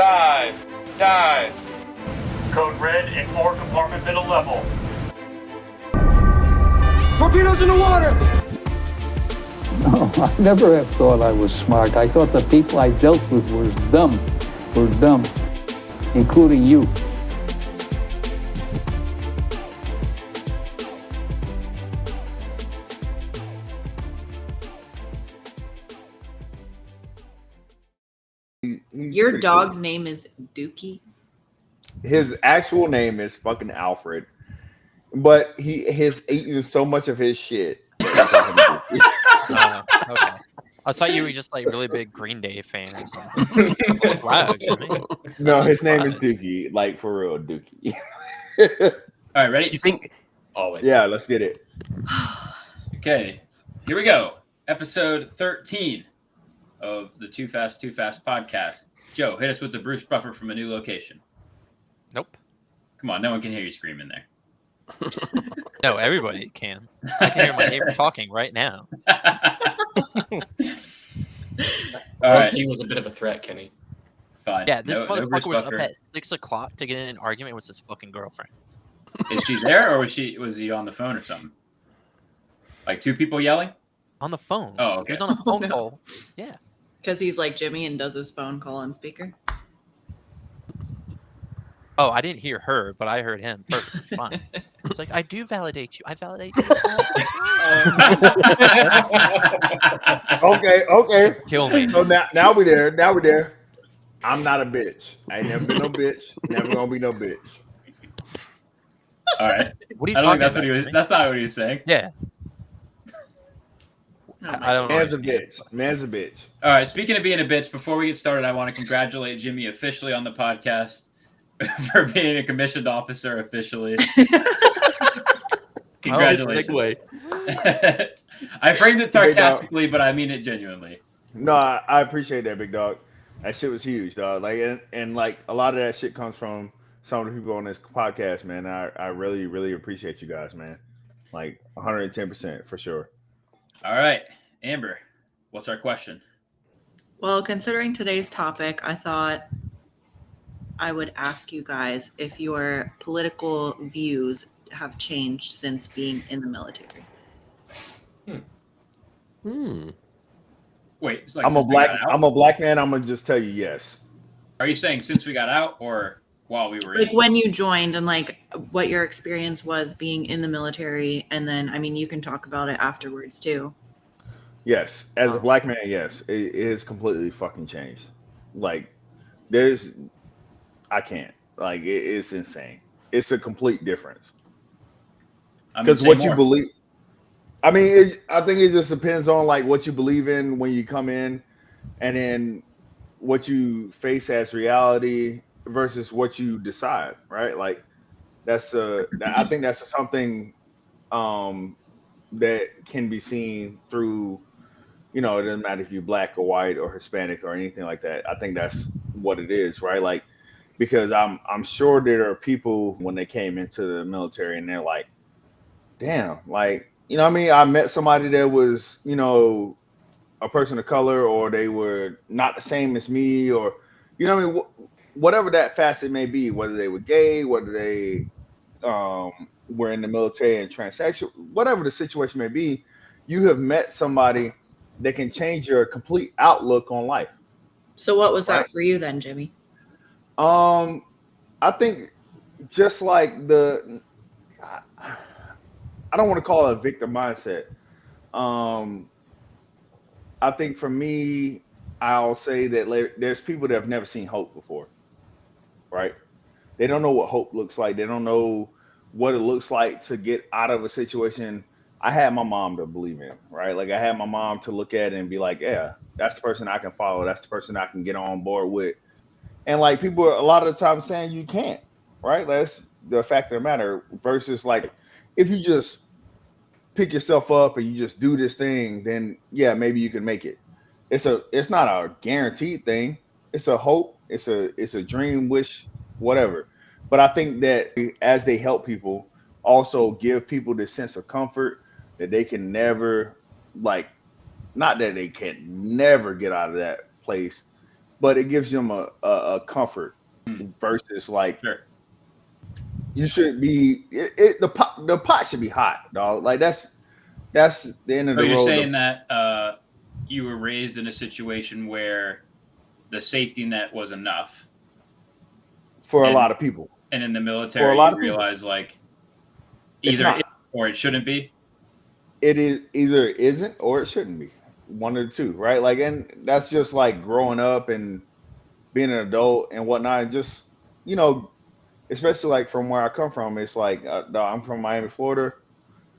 Dive. Dive. Code red and 4 compartment middle level. Torpedoes in the water! No, I never have thought I was smart. I thought the people I dealt with were dumb, including you. Your dog's name is Dookie? His actual name is fucking Alfred, but he has eaten so much of his shit. Okay. I thought you were just like really big Green Day fan or something. Wow, no, his name is Dookie, like for real, Dookie. All right, ready? You think? Always. Yeah, let's get it. Okay, here we go. Episode 13 of the Too Fast podcast. Joe, hit us with the Bruce Buffer from a new location. Nope. Come on, no one can hear you screaming there. No, everybody can. I can hear my neighbor talking right now. All right. He was a bit of a threat, Kenny. Fine. Yeah, this Bruce motherfucker was Buffer. up at 6 o'clock to get in an argument with his fucking girlfriend. Is she there, or was he on the phone or something? Like two people yelling? On the phone. Oh, okay. He was on a phone call. Yeah. Because he's like Jimmy and does his phone call on speaker. Oh, I didn't hear her, but I heard him. Perfect. Fine. It's like, I do validate you. I validate you. Okay. Kill me. So now we there. I'm not a bitch. I ain't never been no bitch. Never gonna be no bitch. All right. What are you I don't talking think that's about? what he was. That's not what he was saying. Yeah. I don't know. Man's a bitch. All right. Speaking of being a bitch, before we get started, I want to congratulate Jimmy officially on the podcast for being a commissioned officer officially. Congratulations. I framed it sarcastically, but I mean it genuinely. No, I appreciate that, big dog. That shit was huge, dog. Like and like a lot of that shit comes from some of the people on this podcast, man. I really, really appreciate you guys, man. Like 110% for sure. All right, Amber, what's our question? Well, considering today's topic, I thought I would ask you guys if your political views have changed since being in the military. Wait, it's like I'm a black man. I'm gonna just tell you yes. Are you saying since we got out or while we were Like in? when you joined and like what your experience was being in the military, and then I mean you can talk about it afterwards too. Yes, as a black man, yes, it is completely fucking changed. Like, I can't. Like, it's insane. It's a complete difference. Because what you believe. I mean, I think it just depends on like what you believe in when you come in, and then what you face as reality versus what you decide. Right? Like, I think that's something that can be seen through. You know, it doesn't matter if you're black or white or Hispanic or anything like that. I think that's what it is, right? Like, because I'm sure there are people when they came into the military and they're like, damn, like, you know what I mean? I met somebody that was, you know, a person of color, or they were not the same as me, or, you know what I mean? Whatever that facet may be, whether they were gay, whether they were in the military and transsexual, whatever the situation may be, you have met somebody that can change your complete outlook on life. So what was that for you then, Jimmy? I think just like I don't want to call it a victim mindset. I think for me, I'll say that there's people that have never seen hope before, right? They don't know what hope looks like. They don't know what it looks like to get out of a situation. I had my mom to believe in, right? Like I had my mom to look at and be like, yeah, that's the person I can follow. That's the person I can get on board with. And like people are a lot of the time saying you can't, right? That's the fact of the matter versus like, if you just pick yourself up and you just do this thing, then yeah, maybe you can make it. It's not a guaranteed thing. It's a hope. It's a dream, wish, whatever. But I think that as they help people, also give people this sense of comfort that they can never, like, not that they can never get out of that place, but it gives them a comfort versus like Sure. you should be the pot should be hot, dog. Like that's the end of Oh, the you're road saying that you were raised in a situation where the safety net was enough, for a and lot of people. and in the For a military lot you of people, realize like it's either it not. or it shouldn't be. It is either it isn't or it shouldn't be. One of the two, right? Like, and that's just like growing up and being an adult and whatnot. And just you know, especially like from where I come from, it's like I'm from Miami, Florida.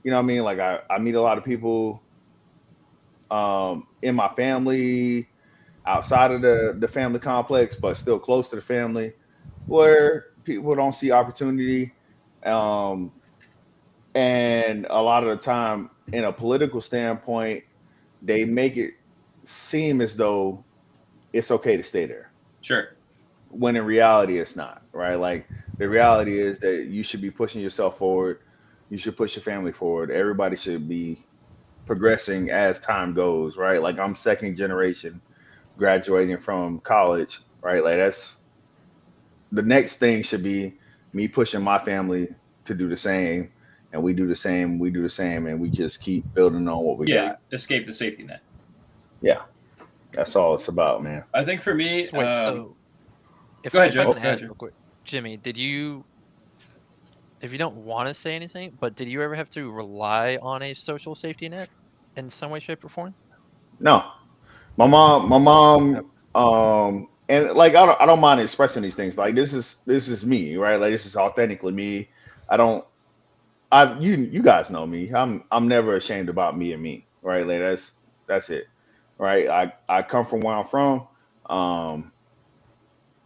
You know what I mean? Like I meet a lot of people in my family outside of the family complex, but still close to the family, where people don't see opportunity. Um, and a lot of the time, in a political standpoint, they make it seem as though it's okay to stay there, Sure. when in reality, it's not, right? Like the reality is that you should be pushing yourself forward. You should push your family forward. Everybody should be progressing as time goes, right? Like I'm second generation graduating from college, right? Like that's the next thing should be me pushing my family to do the same, and we do the same, we do the same, and we just keep building on what we Yeah, got. escape the safety net. Yeah, that's all it's about, man. I think for me, So wait, so if go ahead, if I Joe. can Go ahead, add Joe. real quick, Jimmy, did you, if you don't want to say anything, but did you ever have to rely on a social safety net in some way, shape, or form? No, my Yep. mom, and like I don't mind expressing these things. Like this is me, right? Like this is authentically me. I don't, you guys know me. I'm never ashamed about me and me, right? Like that's it, right? I come from where I'm from. Um,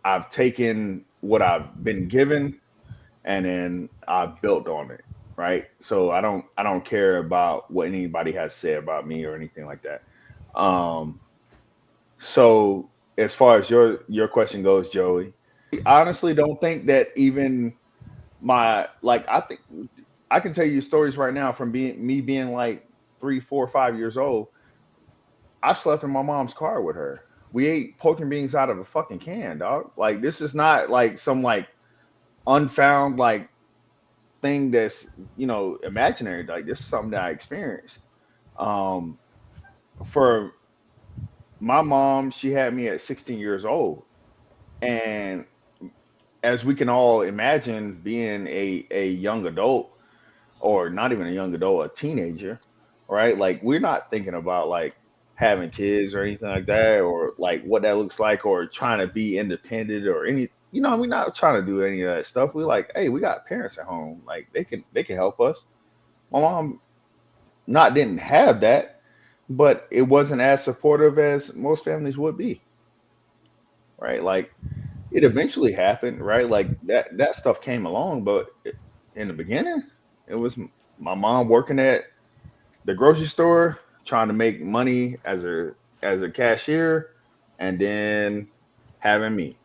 I've taken what I've been given and then I've built on it, right? So I don't care about what anybody has said about me or anything like that. Um, so as far as your question goes, Joey, I honestly don't think that even my like I think I can tell you stories right now from being like 3, 4, 5 years old. I've slept in my mom's car with her. We ate pork and beans out of a fucking can, dog. Like this is not like some like unfound like thing that's imaginary. Like this is something that I experienced. Um, for my mom, she had me at 16 years old, and as we can all imagine, being a young adult, or not even a young adult, a teenager, right? Like we're not thinking about like having kids or anything like that, or like what that looks like, or trying to be independent or any. We're not trying to do any of that stuff. We're like, hey, we got parents at home, like they can help us. My mom not didn't have that, but it wasn't as supportive as most families would be, right? Like it eventually happened, right? Like that stuff came along, but in the beginning, it was my mom working at the grocery store trying to make money as a cashier, and then having me.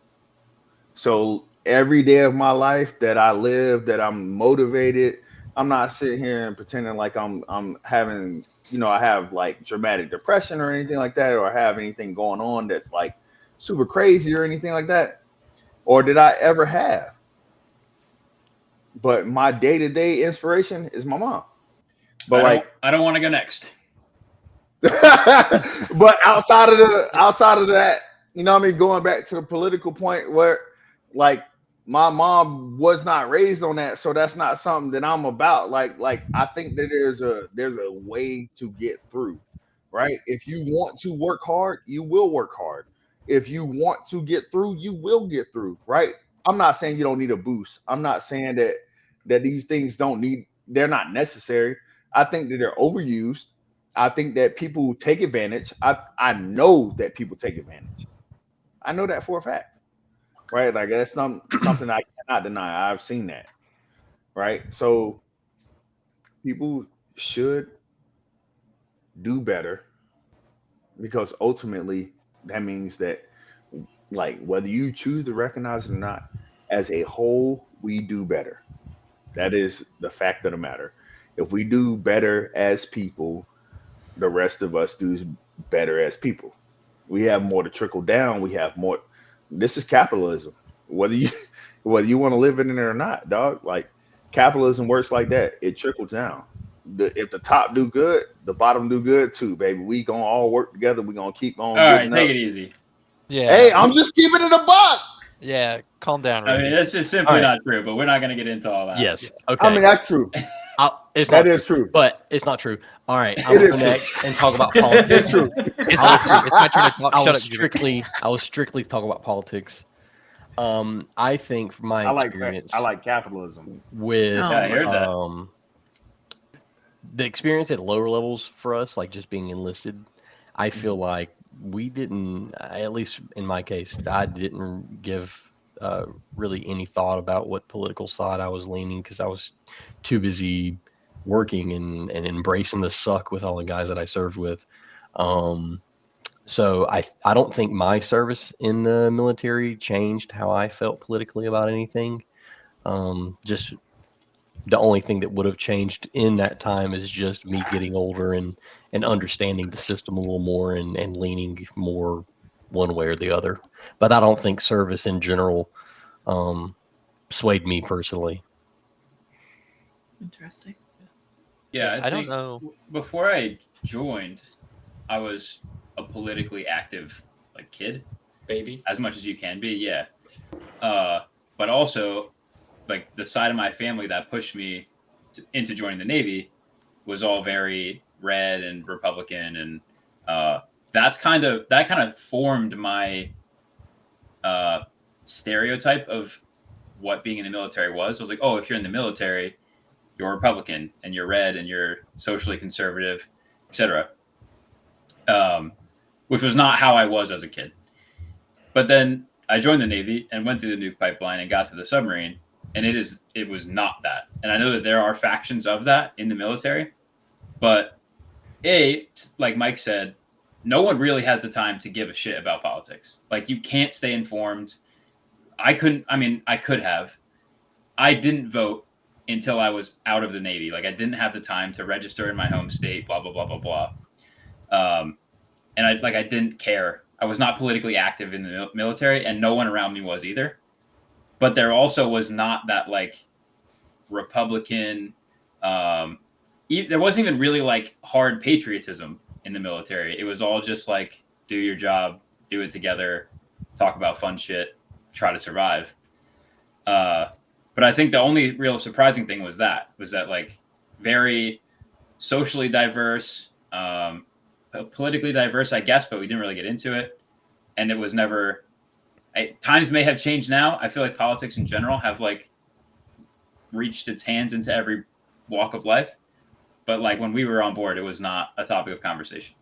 So every day of my life that I live, that I'm motivated, I'm not sitting here and pretending like I'm having, I have like dramatic depression or anything like that, or I have anything going on that's like super crazy or anything like that, or did I ever have? But my day-to-day inspiration is my mom. But I don't. like I don't want to go next. but outside of that, what I mean, going back to the political point where like my mom was not raised on that, so that's not something that I'm about. Like I think that there's a way to get through, right? If you want to work hard, you will work hard. If you want to get through, you will get through, right? I'm not saying you don't need a boost. I'm not saying that these things they're not necessary. I think that they're overused. I think that people take advantage. I know that people take advantage. I know that for a fact, right? Like that's something I cannot deny. I've seen that, right? So people should do better, because ultimately that means that, like, whether you choose to recognize it or not, as a whole, we do better. That is the fact of the matter. If we do better as people, the rest of us do better as people. We have more to trickle down. We have more. This is capitalism. Whether you whether you want to live in it or not, dog. Like capitalism works like that. It trickles down. If the top do good, the bottom do good too, baby. We gonna all work together. We gonna keep on All right, getting take up. it easy. Hey, Yeah. I'm just keeping it a buck. Yeah. Calm down, I Randy. mean, that's just simply All right. not true, but we're not going to get into all that. Yes. I Okay. mean, that's true. It's That not is true. but it's not true. All right. It I'll is go true. next and talk about politics. It's true. It's not true. It's my turn to talk. I Shut was up, Jimmy. strictly talking about politics. I think from my I like experience I like capitalism. with Yeah, I heard that. the experience at lower levels for us, like just being enlisted, I feel like we didn't, at least in my case, I didn't give really any thought about what political side I was leaning because I was too busy working and embracing the suck with all the guys that I served with. So I don't think my service in the military changed how I felt politically about anything. Just the only thing that would have changed in that time is just me getting older and understanding the system a little more and leaning more one way or the other. But I don't think service in general swayed me personally. Interesting. Yeah, I don't think know. Before I joined, I was a politically active like kid, Baby. as much as you can be. Yeah, but also like the side of my family that pushed me into joining the Navy was all very red and Republican, and that kind of formed my stereotype of what being in the military was. I was like, oh, if you're in the military, you're Republican and you're red and you're socially conservative, etc. Which was not how I was as a kid. But then I joined the Navy and went through the nuke pipeline and got to the submarine, and it was not that. And I know that there are factions of that in the military, but like Mike said, no one really has the time to give a shit about politics. Like you can't stay informed. I could have. I didn't vote until I was out of the Navy. Like I didn't have the time to register in my home state, blah, blah, blah, blah, blah. And I didn't care. I was not politically active in the military, and no one around me was either. But there also was not that like Republican, there wasn't even really like hard patriotism in the military. It was all just like, do your job, do it together, talk about fun shit, try to survive. But I think the only real surprising thing was that like very socially diverse, politically diverse, I guess, but we didn't really get into it. And it was never, times may have changed now. I feel like politics in general have like reached its hands into every walk of life. But like when we were on board, it was not a topic of conversation.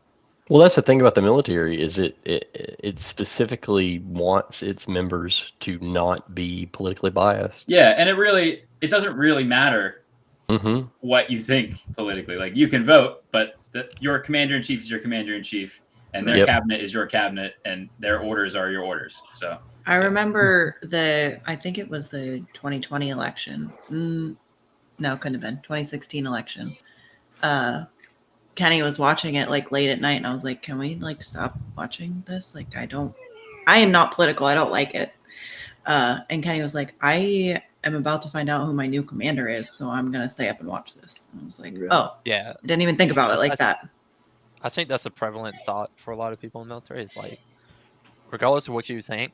Well, that's the thing about the military is it specifically wants its members to not be politically biased. Yeah, and it doesn't really matter what you think politically. Like you can vote, but your commander in chief is your commander in chief, and their cabinet is your cabinet, and their orders are your orders. So I remember I think it was the 2020 election. No, couldn't have been 2016 election. Kenny was watching it like late at night, and I was like, can we like stop watching this? Like, I am not political. I don't like it. And Kenny was like, I am about to find out who my new commander is, so I'm going to stay up and watch this. And I was like, oh, yeah. I didn't even think about it like that. I think that's a prevalent thought for a lot of people in the military. It's like, regardless of what you think,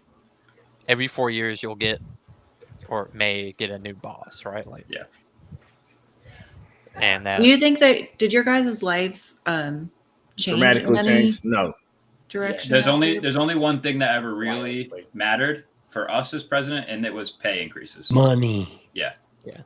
every 4 years you'll get or may get a new boss, right? Like, yeah. And that. Do you think that did your guys' lives change Dramatically in any changed? No. direction? There's only one thing that ever really mattered for us as president, and it was pay increases. Money. Yeah. Yeah.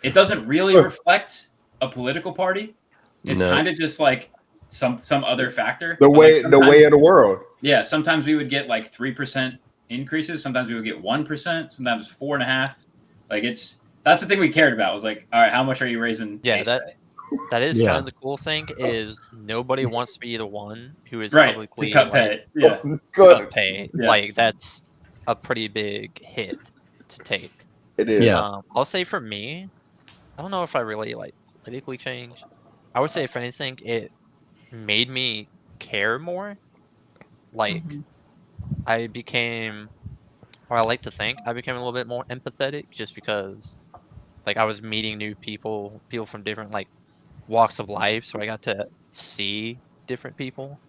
It doesn't really reflect a political party. It's kind of just like some other factor. The way of the world. Yeah. Sometimes we would get like 3% increases. Sometimes we would get 1%. Sometimes 4.5%. Like that's the thing we cared about. Was like, all right, how much are you raising? Yeah, that is kind of the cool thing is nobody wants to be the one who is publicly cut pay. Cut pay. Yeah. Like that's a pretty big hit to take. It is. Yeah. I'll say for me, I don't know if I really like politically changed. I would say if anything, it made me care more. Like Mhm. I became, or I like to think I became a little bit more empathetic, just because like I was meeting new people, people from different like walks of life, so I got to see different people,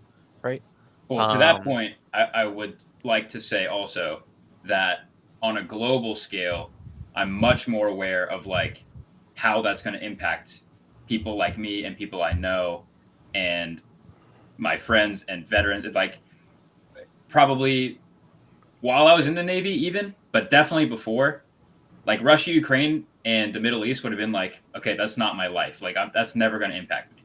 right? Well, to that Um, point, I would like to say also that on a global scale, I'm much more aware of like how that's going to impact people like me and people I know and my friends and veterans. Like probably while I was in the Navy, even, but definitely before, like Russia, Ukraine, and the Middle East would have been like, okay, that's not my life. Like that's never going to impact me.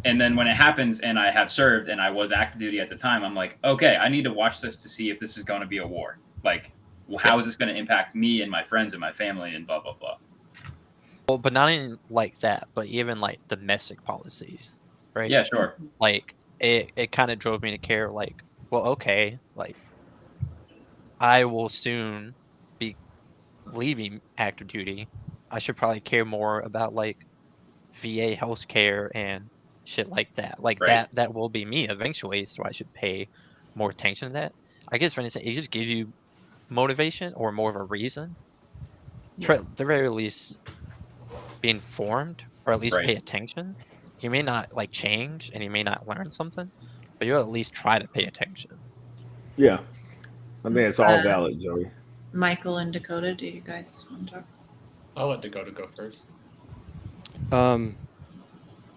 And then when it happens and I have served and I was active duty at the time, I'm like, okay, I need to watch this to see if this is going to be a war. Like, well, how is this going to impact me and my friends and my family and blah, blah, blah. well, but not even like that, but even like domestic policies, right? Yeah, sure. Like it kind of drove me to care. Like, well, okay, like I will soon be leaving active duty. I should probably care more about like VA healthcare and shit like that. Like Right. that will be me eventually, so I should pay more attention to that. I guess for instance, it just gives you motivation or more of a reason to Yeah. at the very least be informed or at least Right. pay attention. You may not like change and you may not learn something, but you'll at least try to pay attention. Yeah, I think it's all Uh, valid, Joey. Michael and Dakota, do you guys want to talk? I'll let Dakota go first.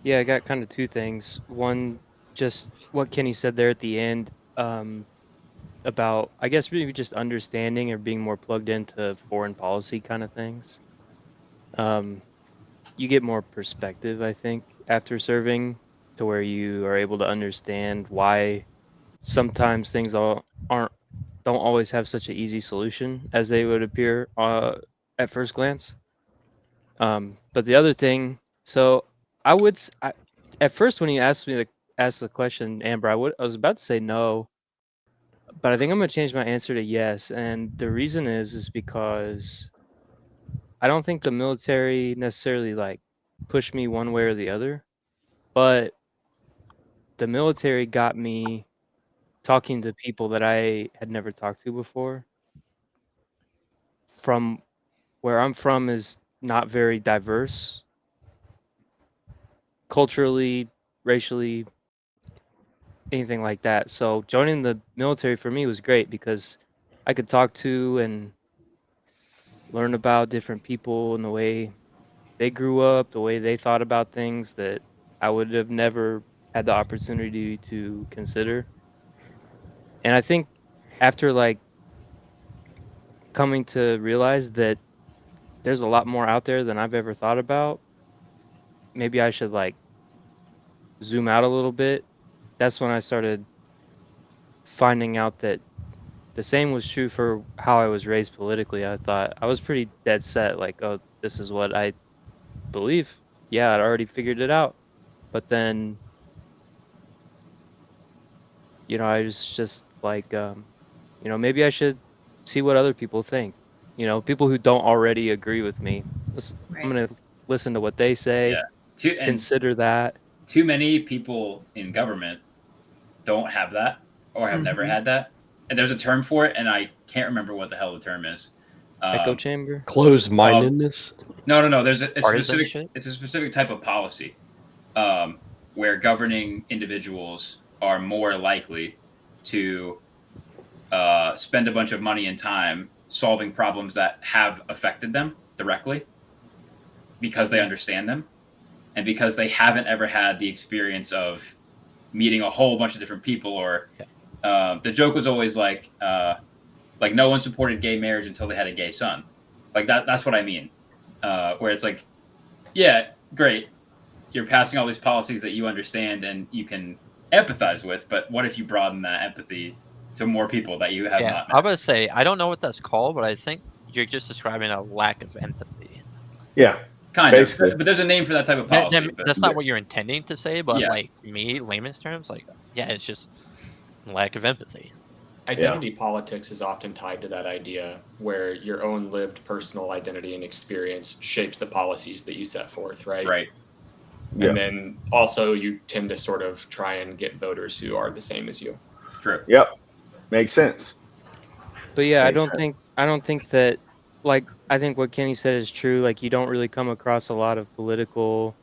Yeah, I got kind of two things. One, just what Kenny said there at the end, about, I guess, maybe just understanding or being more plugged into foreign policy kind of things. Um, you get more perspective, I think, after serving, to where you are able to understand why sometimes things aren't don't always have such an easy solution as they would appear at first glance. But the other thing, so at first when you asked me to ask the question, Amber, I was about to say no, but I think I'm gonna change my answer to yes, and the reason is because I don't think the military necessarily like pushed me one way or the other, but the military got me talking to people that I had never talked to before. From where I'm from is not very diverse culturally, racially, anything like that. So joining the military for me was great because I could talk to and learn about different people and the way they grew up, the way they thought about things that I would have never had the opportunity to consider. And I think after like coming to realize that there's a lot more out there than I've ever thought about, maybe I should like zoom out a little bit. That's when I started finding out that the same was true for how I was raised politically. I thought I was pretty dead set, like, oh, this is what I believe. Yeah, I'd already figured it out. But then, I was just like, maybe I should see what other people think. People who don't already agree with me. I'm Right. gonna listen to what they say, Yeah. And consider that. too many people in government don't have that or have never Mhm. had that. And there's a term for it, and I can't remember what the hell the term is. Echo chamber. Closed Well, mindedness. no. There's a Partisan specific. shit. It's a specific type of policy where governing individuals are more likely to spend a bunch of money and time solving problems that have affected them directly because they Yeah. understand them and because they haven't ever had the experience of meeting a whole bunch of different people. Or the joke was always like no one supported gay marriage until they had a gay son. Like that's what I mean. Where it's like, yeah, great, you're passing all these policies that you understand and you can empathize with, but what if you broaden that empathy to more people that you have Yeah, not I met? would say I don't know what that's called, but I think you're just describing a lack of empathy. Yeah, Kind of, basically. but there's a name for that type of policy. But That's not what you're intending to say, but yeah, like me, layman's terms, like yeah, it's just lack of empathy. Identity politics is often tied to that idea where your own lived personal identity and experience shapes the policies that you set forth, right? right. Yeah. And then also you tend to sort of try and get voters who are the same as you. True. Yep. Makes sense. But yeah, Makes sense. I don't think that, like, I think what Kenny said is true. Like, you don't really come across a lot of political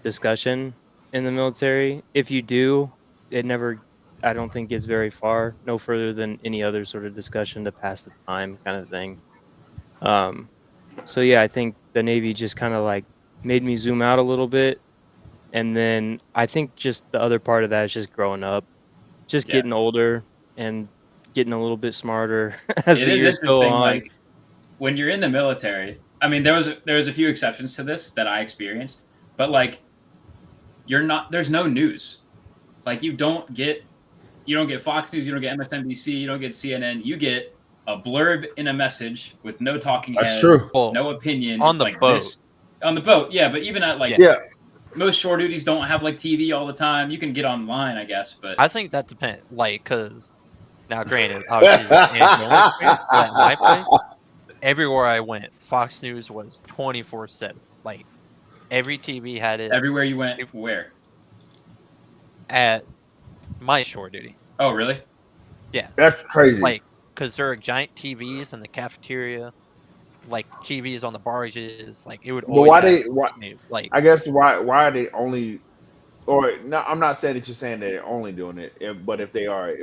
discussion in the military. If you do, it never, I don't think, gets very far, no further than any other sort of discussion to pass the time kind of thing. Um, so yeah, I think the Navy just kind of like made me zoom out a little bit. And then I think just the other part of that is just growing up, just Yeah. getting older and getting a little bit smarter as It the is years go interesting, on. like when you're in the military. I mean, there was a few exceptions to this that I experienced, but like there's no news. Like you don't get Fox News, you don't get MSNBC, you don't get CNN. You get a blurb in a message with no talking That's head, true. Well, no opinion. on It's the like boat. this on the boat. Yeah, but even at like Yeah. most shore duties don't have like TV all the time. You can get online, I guess, but I think that depends. Like, cause now, granted, obviously, this is anecdotal experience, but at my place, everywhere I went, Fox News was 24/7. Like, every TV had it. everywhere you went, where? At my shore duty. Oh, really? Yeah, That's crazy. like, cause there are giant TVs in the cafeteria, like TVs on the barges. Like, it would But always why have they? Why? Fox News. Like, I guess why are they only? Or no, I'm not saying that you're saying that they're only doing it, but if they are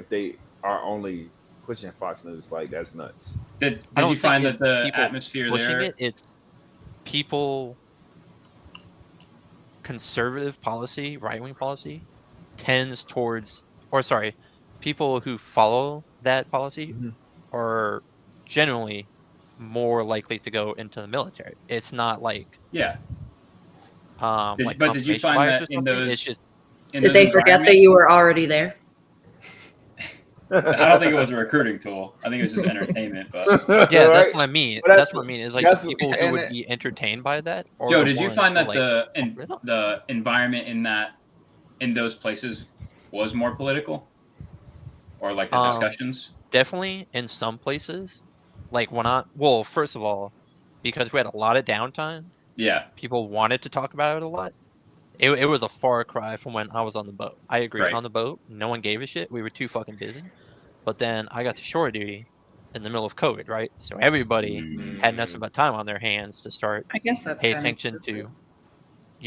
only pushing Fox News, like that's nuts. Did I you don't think find it's that the people atmosphere pushing there? it. It's people conservative policy, right wing policy, tends towards, or sorry, people who follow that policy Mhm. are generally more likely to go into the military. It's not like Yeah. like But did you confirmation find bias that or something. It's just in Did those they forget that environments? you were already there? I don't think it was a recruiting tool. I think it was just entertainment. But yeah, that's Right? what I mean. But That's what I mean. Is like the that's people who and would be entertained by that are Joe, the did you ones find who that like talk it up. the environment in those places was more political, or like the discussions? Definitely in some places, like well, first of all, because we had a lot of downtime, Yeah. people wanted to talk about it a lot. It was a far cry from when I was on the boat. I agree. Right. On the boat, no one gave a shit. We were too fucking busy. But then I got to shore duty in the middle of COVID, right? So everybody had nothing but time on their hands to start I guess that's pay kind of attention true.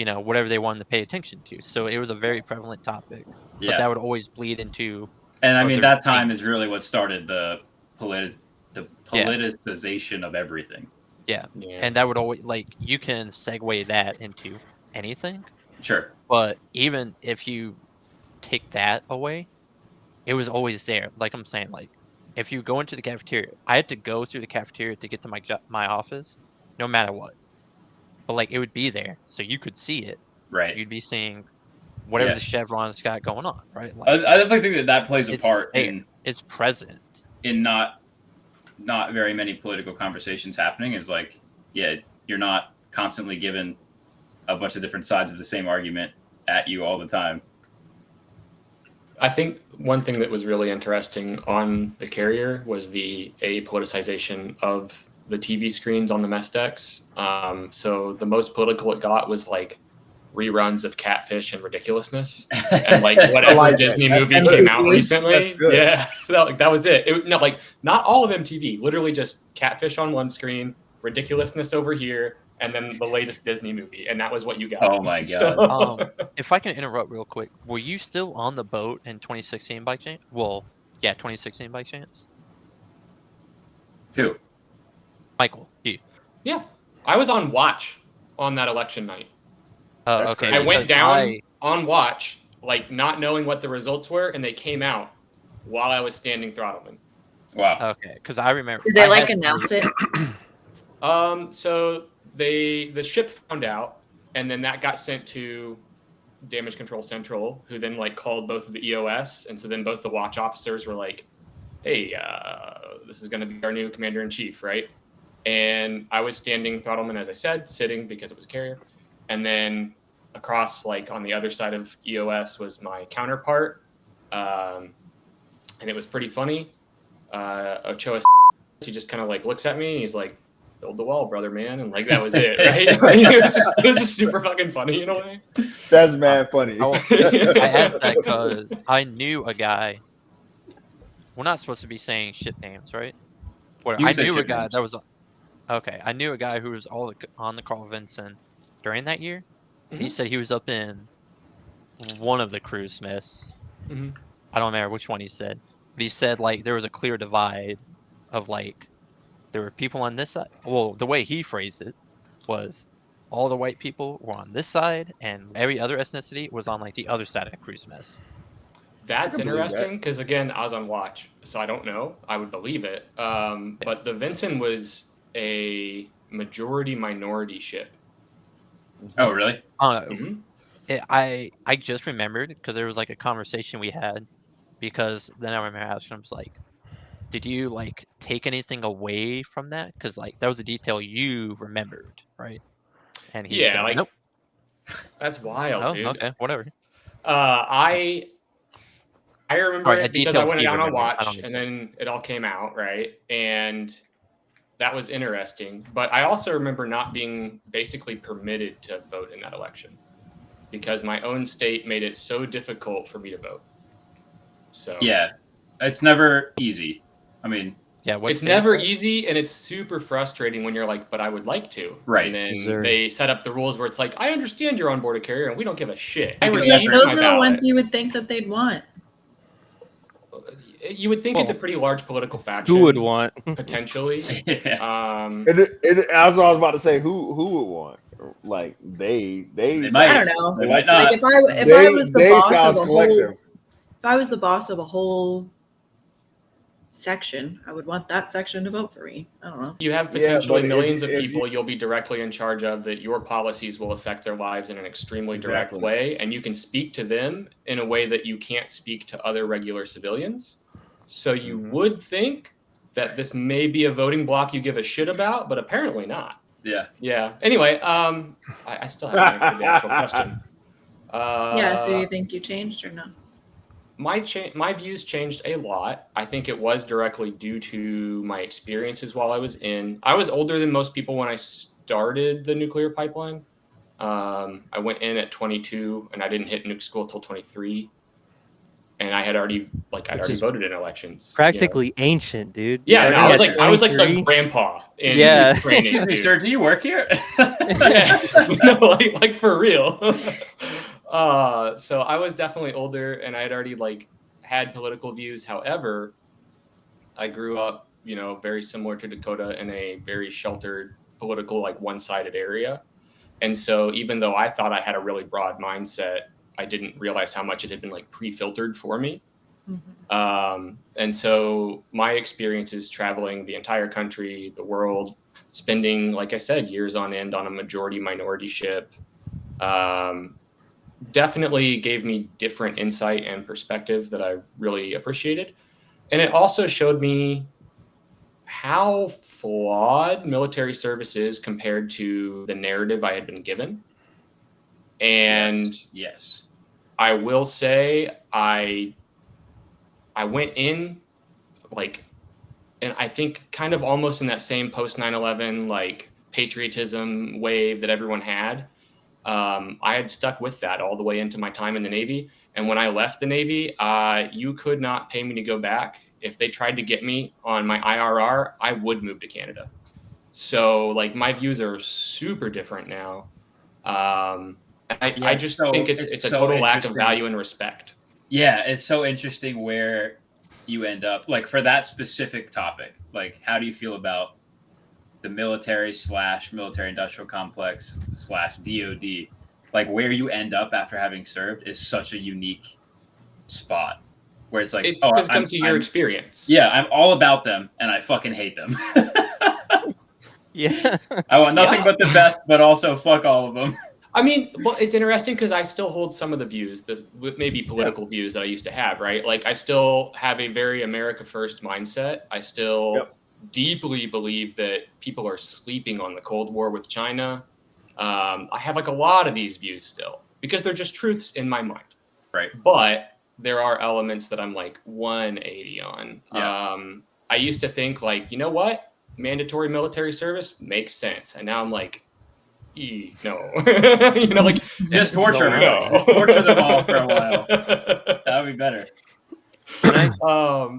to, whatever they wanted to pay attention to. So it was a very prevalent topic. But that Yeah. would always bleed into And I mean, other that time things. is really what started the Yeah. politicization of everything. Yeah. Yeah. And that would always you can segue that into anything. Sure. But even if you take that away, it was always there. Like I'm saying, like if you go into the cafeteria, I had to go through the cafeteria to get to my office, no matter what. But like it would be there, so you could see it. Right. You'd be seeing whatever Yeah. the chevron's got going on, right? I Like definitely think that plays a it's part there, it's present. in not very many political conversations happening. Is like, yeah, you're not constantly given a bunch of different sides of the same argument at you all the time. I think one thing that was really interesting on the carrier was the apoliticization of the TV screens on the mess decks. So the most political it got was like reruns of Catfish and Ridiculousness, and like whatever like that. Disney That's movie good. came out MTV. recently. That's good. Yeah, that was it. No, like not all of MTV. Literally just Catfish on one screen, Ridiculousness over here, and then the latest Disney movie, and that was what you got. Oh my So- God. If I can interrupt real quick, were you still on the boat in 2016 by chance? Well, yeah, 2016 by chance. Who? Michael, you. Yeah, I was on watch on that election night. Oh, That's okay. crazy. I went because down on watch, like not knowing what the results were, and they came out while I was standing throttleman. Wow. Okay, because I remember. Did they I like had announce it? So the ship found out, and then that got sent to Damage Control Central, who then like called both of the EOS, and so then both the watch officers were like, "Hey, this is going to be our new commander in chief, right?" And I was standing throttleman, as I said, sitting because it was a carrier, and then across, like on the other side of EOS, was my counterpart, and it was pretty funny. Ochoa, he just kind of like looks at me, and he's like, build the wall, brother, man, and like that was it, right? Like, it was just super fucking funny in a way. That's mad funny. I asked that because I knew a guy. We're not supposed to be saying ship names, right? Well, You I can say knew a ship guy names. that was okay. I knew a guy who was on the Carl Vinson during that year. He Mhm. said he was up in one of the cruise smiths. Mhm. I don't remember which one he said, but he said like there was a clear divide of like there were people on this side. Well, the way he phrased it was all the white people were on this side, and every other ethnicity was on like the other side of the cruise mess. That's I can believe that. interesting because again, I was on watch, so I don't know. I would believe it. But the Vincent was a majority minority ship. Oh, really? Mhm. I just remembered because there was like a conversation we had because then I remember asking him, I was like, did you like take anything away from that? Because like that was a detail you remembered, right? And he Yeah, said, like nope. that's wild, Oh, dude. okay, whatever. I remember Right, a it because I detail went he down on remembered. I don't watch, need to and say. then it all came out, right? And that was interesting. But I also remember not being basically permitted to vote in that election because my own state made it so difficult for me to vote. So Yeah, it's never easy. I mean, Yeah, what it's state is never that? easy, and it's super frustrating when you're like, but I would like to. Right. And then Missouri. they set up the rules where it's like, I understand you're on board a carrier, and we don't give a shit. I You can Like received never- my those are the ballot. ones you would think that they'd want. You would think it's a Well, pretty large political faction. Who would want? potentially? Yeah. That's what I was about to say. Who would want? Like they They I might. don't know. They might Like not. if I was the they boss sound of a selective. whole, if I was the boss of a whole section, I would want that section to vote for me. I don't know. You have Yeah, potentially but millions of if people you'll be directly in charge of that your policies will affect their lives in an extremely direct Exactly. way, and you can speak to them in a way that you can't speak to other regular civilians. So you Mhm. would think that this may be a voting block you give a shit about, but apparently not. Yeah. Yeah. Anyway, I still haven't answered the actual question. Yeah. So do you think you changed or no? My views changed a lot. I think it was directly due to my experiences while I was in. I was older than most people when I started the nuclear pipeline. I went in at 22, and I didn't hit nuke school till 23. And I had already Which already is voted in elections. practically ancient, dude. Yeah, no, Starting I at was like the 23? grandpa in Yeah. training. Excuse me, dude. sir. Do you work here? Yeah. No, like for real. So I was definitely older, and I had already had political views. However, I grew up, very similar to Dakota in a very sheltered political, one-sided area. And so even though I thought I had a really broad mindset, I didn't realize how much it had been pre-filtered for me. And so my experiences traveling the entire country, the world, spending, like I said, years on end on a majority minority ship, definitely gave me different insight and perspective that I really appreciated. And it also showed me how flawed military service is compared to the narrative I had been given. And yes. I will say I went in and I think kind of almost in that same post 9/11 patriotism wave that everyone had. I had stuck with that all the way into my time in the Navy. And when I left the Navy, you could not pay me to go back. If they tried to get me on my IRR, I would move to Canada. So my views are super different now. I just think it's a so total lack of interesting. value and respect. Yeah, it's so interesting where you end up. Like for that specific topic, how do you feel about the military / military industrial complex / DoD? Like where you end up after having served is such a unique spot where it's like, It's because it comes to your experience. Yeah, I'm all about them and I fucking hate them. Yeah. I want nothing but the best, but also fuck all of them. I mean, well, it's interesting because I still hold some of the views, maybe political views that I used to have, right? I still have a very America first mindset. I still deeply believe that people are sleeping on the Cold War with China. I have a lot of these views still because they're just truths in my mind. Right. But there are elements that I'm 180 on. Yeah. I used to think you know what? mandatory military service makes sense. And now I'm like, no. You know, like Just torture them. no. Just torture them all for a while. That would be better.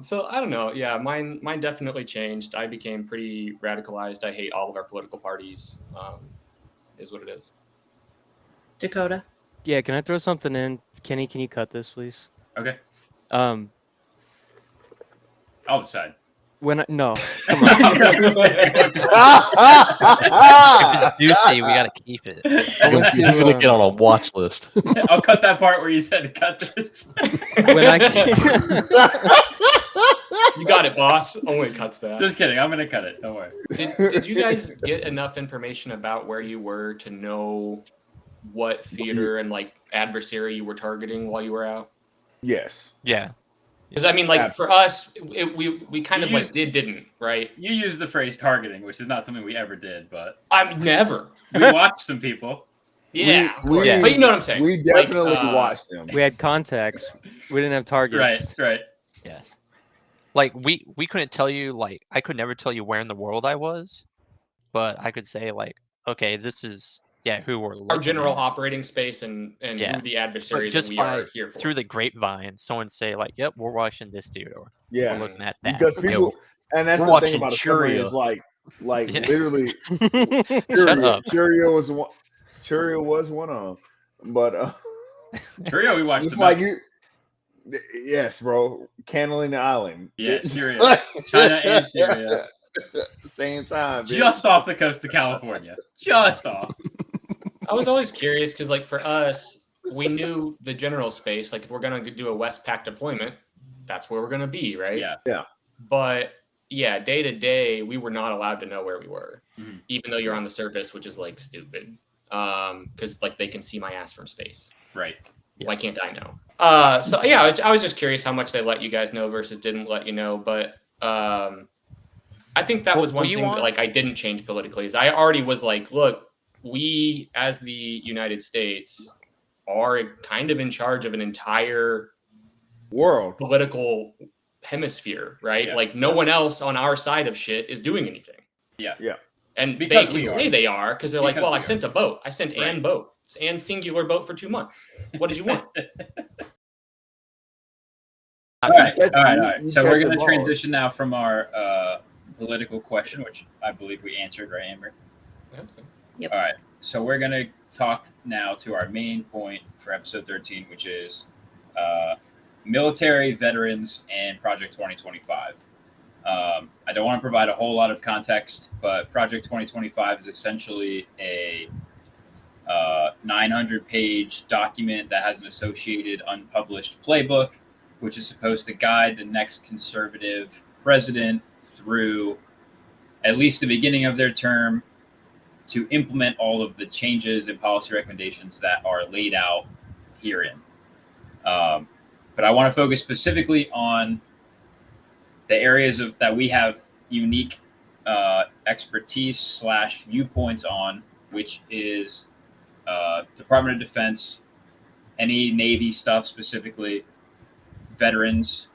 So I don't know. Yeah, mine definitely changed. I became pretty radicalized. I hate all of our political parties. Is what it is. Dakota. Yeah, can I throw something in? Kenny, can you cut this, please? Okay. Um, I'll decide. no, come on. If it's juicy, we gotta keep it. He's gonna get on a watch list. I'll cut that part where you said to cut this. When I You got it, boss. Only cuts that. Just kidding. I'm gonna cut it. Don't worry. Did you guys get enough information about where you were to know what theater and like adversary you were targeting while you were out? Yes. Yeah. Because I mean, like Absolutely. for us, we kind of like didn't, right? You used the phrase targeting, which is not something we ever did, but I'm never. we watched some people. Yeah, We- but you know what I'm saying. We definitely Like, watched them. We had contacts. We didn't have targets. Right. Yeah. Like we couldn't tell you, like I could never tell you where in the world I was, but I could say like, okay, this is who we're looking our general at. operating space and Yeah. who the adversary But that just we by are here for. through the grapevine, someone say like, "Yep, we're watching this dude," or Yeah. we're looking at that. Because Okay, people, and that's we're the thing watching about a submarine Churia. is like Yeah. literally. Shut up. Churia was one. Churia was one of them, but Churia, we watched it's the like match. you. Yes, bro. Candling the island. Yeah, Syria. China and Syria. Same time. bitch. Just off the coast of California. Just off. I was always curious because, like, for us, we knew the general space. Like, if we're gonna do a Westpac deployment, that's where we're gonna be, right? Yeah. But yeah, day to day, we were not allowed to know where we were, Mhm. even though you're on the surface, which is like stupid. Because like they can see my ass from space. Right. Why can't I know? So yeah, I was just curious how much they let you guys know versus didn't let you know. But I think that was one thing that, like, I didn't change politically. Is I already was like, look, we as the United States are kind of in charge of an entire world political hemisphere, right? Yeah. Like no one else on our side of shit is doing anything. Yeah. And Because they we can are. say they are because they're like, Because well, I we sent a boat. I sent Right. an boat and singular boat for 2 months. What did you want? All right. You So we're catch going the to ball. transition now from our political question, which I believe we answered, right, Amber? I hope so. Yep. All right. So we're going to talk now to our main point for episode 13, which is military, veterans, and Project 2025. I don't want to provide a whole lot of context, but Project 2025 is essentially a 900-page document that has an associated unpublished playbook, which is supposed to guide the next conservative president through at least the beginning of their term to implement all of the changes and policy recommendations that are laid out herein. But I want to focus specifically on the areas that we have unique expertise / viewpoints on, which is Department of Defense, any Navy stuff specifically, veterans.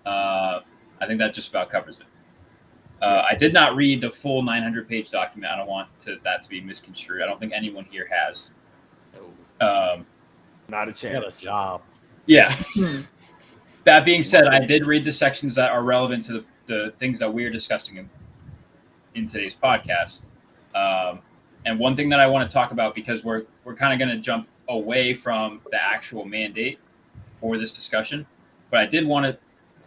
I think that just about covers it. I did not read the full 900-page document. I don't want that to be misconstrued. I don't think anyone here has. Not a Got a chance. job. Yeah. Hmm. That being said, I did read the sections that are relevant to the things that we're discussing in today's podcast. And one thing that I want to talk about, because we're kind of going to jump away from the actual mandate for this discussion, but I did want to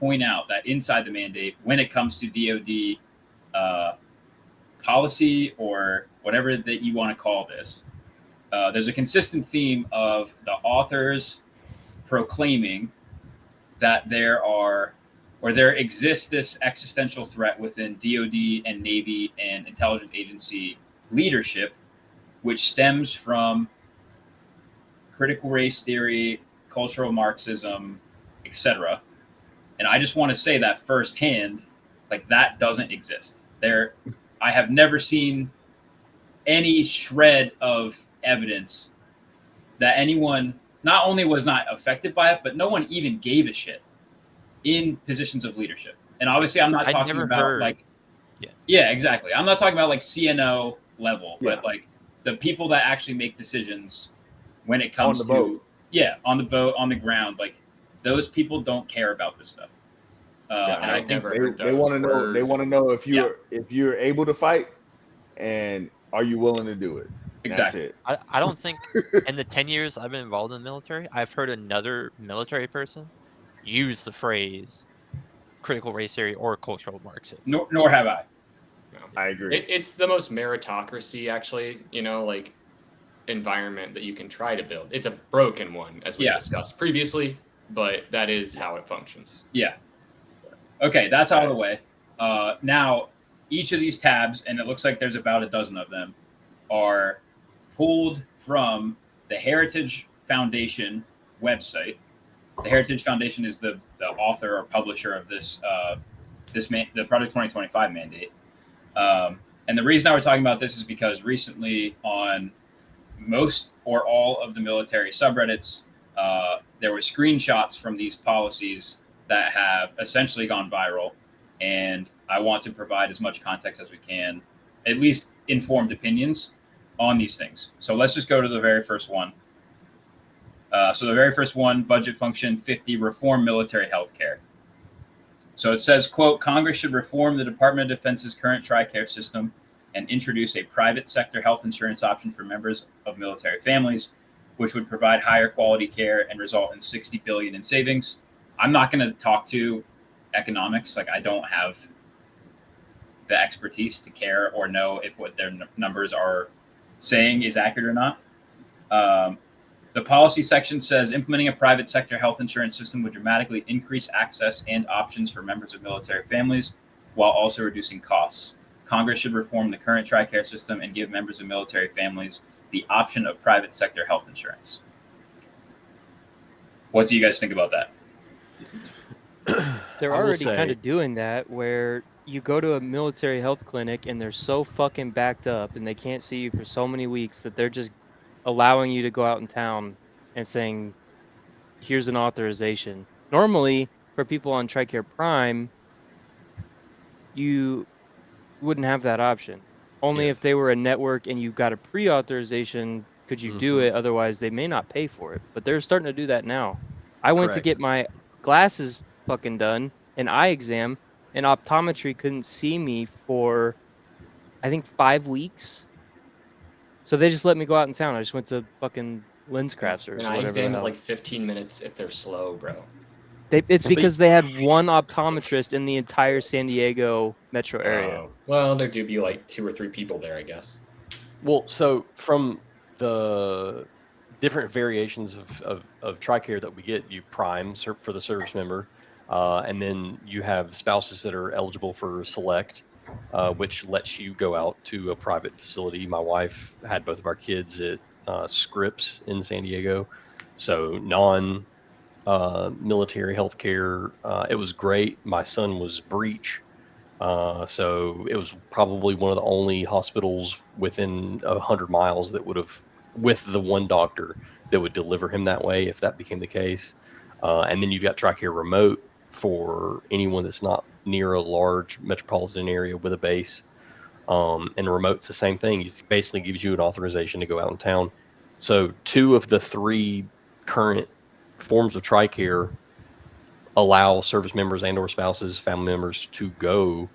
point out that inside the mandate, when it comes to DoD policy or whatever that you want to call this, there's a consistent theme of the authors proclaiming that there exists this existential threat within DoD and Navy and intelligence agency leadership, which stems from critical race theory, cultural Marxism, etc. And I just want to say that firsthand, like that doesn't exist. I have never seen any shred of evidence that anyone not only was not affected by it, but no one even gave a shit in positions of leadership. And obviously I'm not I'd talking never about heard. like Yeah, exactly. I'm not talking about like CNO level, Yeah. but like the people that actually make decisions when it comes On the boat. on the boat, on the ground. Like those people don't care about this stuff. Yeah, And I I've think never heard They those want to know. They words. want to know if you're able to fight, and are you willing to do it? exactly. That's I don't think in the 10 years I've been involved in the military, I've heard another military person use the phrase critical race theory or cultural Marxism. Nor have I. No. I agree. It's the most meritocracy, actually, like environment that you can try to build. It's a broken one, as we Yeah. discussed previously, but that is how it functions. Yeah. Okay, that's out of the way. Now, each of these tabs, and it looks like there's about a dozen of them, are pulled from the Heritage Foundation website. The Heritage Foundation is the author or publisher of the Project 2025 mandate. And the reason I was talking about this is because recently on most or all of the military subreddits, there were screenshots from these policies that have essentially gone viral. And I want to provide as much context as we can, at least informed opinions on these things. So let's just go to the very first one. So the very first one, budget function 50, reform military health care. So it says, quote, Congress should reform the Department of Defense's current TRICARE system and introduce a private sector health insurance option for members of military families, which would provide higher quality care and result in $60 billion in savings. I'm not going to talk to economics. Like I don't have the expertise to care or know if what their numbers are saying is accurate or not. The policy section says implementing a private sector health insurance system would dramatically increase access and options for members of military families while also reducing costs. Congress should reform the current TRICARE system and give members of military families the option of private sector health insurance. What do you guys think about that? They're I will already kind say- of doing that where you go to a military health clinic and they're so fucking backed up and they can't see you for so many weeks that they're just allowing you to go out in town and saying, here's an authorization. Normally, for people on TRICARE Prime, you wouldn't have that option. Only if Yes. they were a network and you got a pre-authorization could you do Mhm. it. Otherwise, they may not pay for it. But they're starting to do that now. I went to Correct. get my glasses fucking done, an eye exam, and optometry couldn't see me for, I think, 5 weeks. So they just let me go out in town. I just went to fucking Lens Crafters An or eye whatever the exam is hell. like 15 minutes if they're slow, bro. It's Well, because they had one optometrist in the entire San Diego metro area. Well, there do be like 2 or 3 people there, I guess. Well, so from the different variations of TRICARE that we get, you prime for the service member, and then you have spouses that are eligible for select, which lets you go out to a private facility. My wife had both of our kids at Scripps in San Diego, so military healthcare. It was great. My son was breech. So it was probably one of the only hospitals within 100 miles that would have, with the one doctor that would deliver him that way if that became the case. And then you've got TRICARE Remote for anyone that's not near a large metropolitan area with a base. And Remote's the same thing. It basically gives you an authorization to go out in town. So 2 of the 3 current forms of TRICARE allow service members and or spouses, family members to go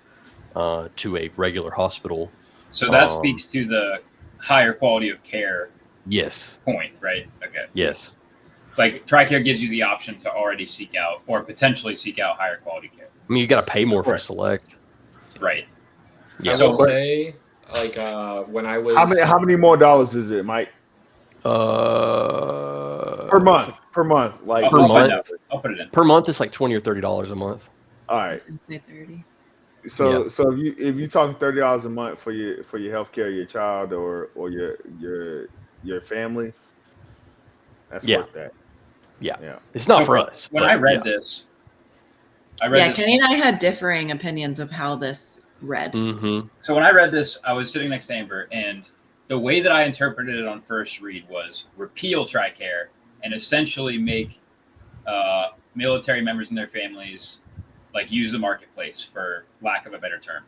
to a regular hospital. So that speaks to the higher quality of care Yes. point, right? Okay. Yes. Like TRICARE gives you the option to already seek out or potentially seek out higher quality care. I mean, you got to pay more for Correct. select. Right. Yeah. I will say, like, when I was How many more dollars is it, Mike? Per month. Like, Per month. Like I'll per find month. out. I'll put it in. Per month, it's like $20 or $30 a month. all I right. was gonna say 30. So Yeah. so if you talking $30 a month for your healthcare, your child or your family, that's Yeah. worth that. Yeah. Yeah. It's not So for us. When but I read yeah. this, I read Yeah, this. Kenny and I had differing opinions of how this read. Mm-hmm. So when I read this, I was sitting next to Amber, and the way that I interpreted it on first read was repeal TRICARE and essentially make military members and their families like use the marketplace, for lack of a better term.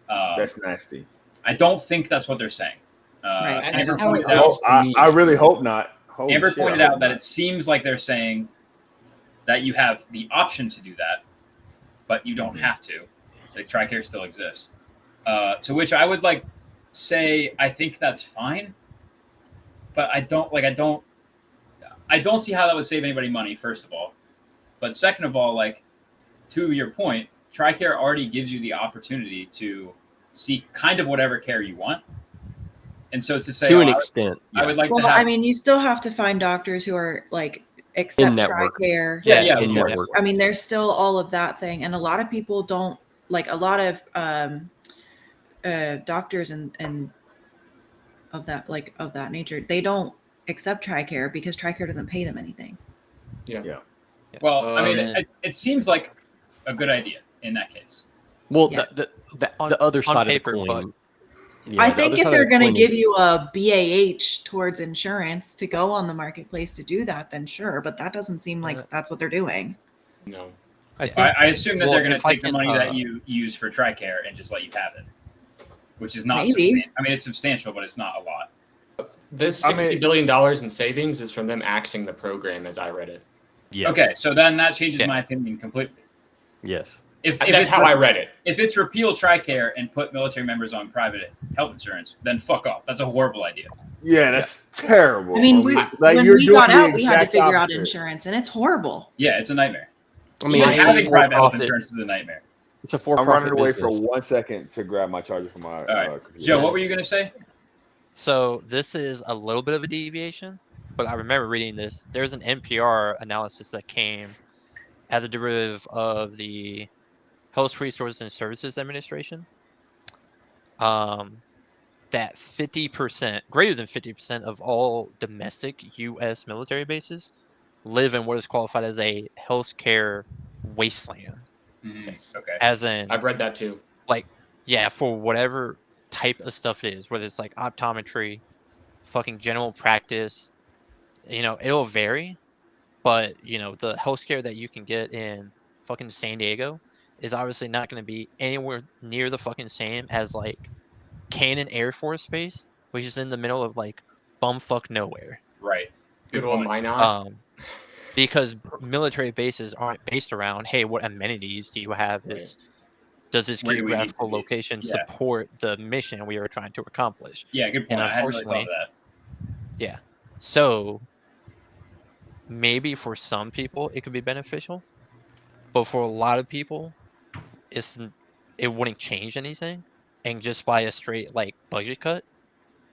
That's nasty. I don't think that's what they're saying. Right. That's Amber how it pointed out, looks to me. I really hope not. Holy Amber shit, I pointed hope out that not. it seems like they're saying that you have the option to do that, but you don't have to. Like TRICARE still exists. To which I would like say I think that's fine, but I don't see how that would save anybody money. First of all, but second of all, like to your point, TRICARE already gives you the opportunity to seek kind of whatever care you want. And so to say To an extent, I would like Well, to have I mean, you still have to find doctors who are like accept In-network. TRICARE. yeah, in of course. network. I mean, there's still all of that thing, and a lot of people don't like a lot of doctors and of that nature. They don't accept TRICARE because TRICARE doesn't pay them anything. Yeah. Well, I mean, And- it seems like a good idea in that case. Well, Yeah. the other side paper, of the but- coin. Yeah, I the think other if side of they're the going to coin give is- you a BAH towards insurance to go on the marketplace to do that, then sure. But that doesn't seem like that's what they're doing. No. I think I assume that Well, they're going if to I take the can, money that you use for TRICARE and just let you have it, which is not. Maybe. I mean, it's substantial, but it's not a lot. This I mean- $60 billion in savings is from them axing the program, as I read it. Yes. Okay, so then that changes Yeah. my opinion completely. Yes. If That's it's how I read it. If it's repeal TRICARE and put military members on private health insurance, then fuck off. That's a horrible idea. Yeah, that's terrible. I mean, when we got out, we had to figure out insurance, and it's horrible. Yeah, it's a nightmare. I mean, Even it's a having private health for-profit- insurance is a nightmare. It's a I'm for-profit running away business. for 1 second to grab my charger from my All right, computer. Joe, what were you going to say? So this is a little bit of a deviation, but I remember reading this. There's an NPR analysis that came as a derivative of the Health Resources and Services Administration. That 50%, greater than 50% of all domestic U.S. military bases live in what is qualified as a healthcare wasteland. Yes. Okay. As in, I've read that too. like, yeah, for whatever type of stuff it is, whether it's like optometry, fucking general practice, it'll vary. But, the healthcare that you can get in fucking San Diego is obviously not going to be anywhere near the fucking same as like Cannon Air Force Base, which is in the middle of like bumfuck nowhere. Right. Good old Minot. Because military bases aren't based around, hey, what amenities do you have? Right. It's does this Where do we need geographical to be? location Yeah. support the mission we are trying to accomplish? Yeah, good point. And I hadn't really thought of unfortunately, that. yeah. So maybe for some people it could be beneficial, but for a lot of people, it wouldn't change anything. And just by a straight like budget cut,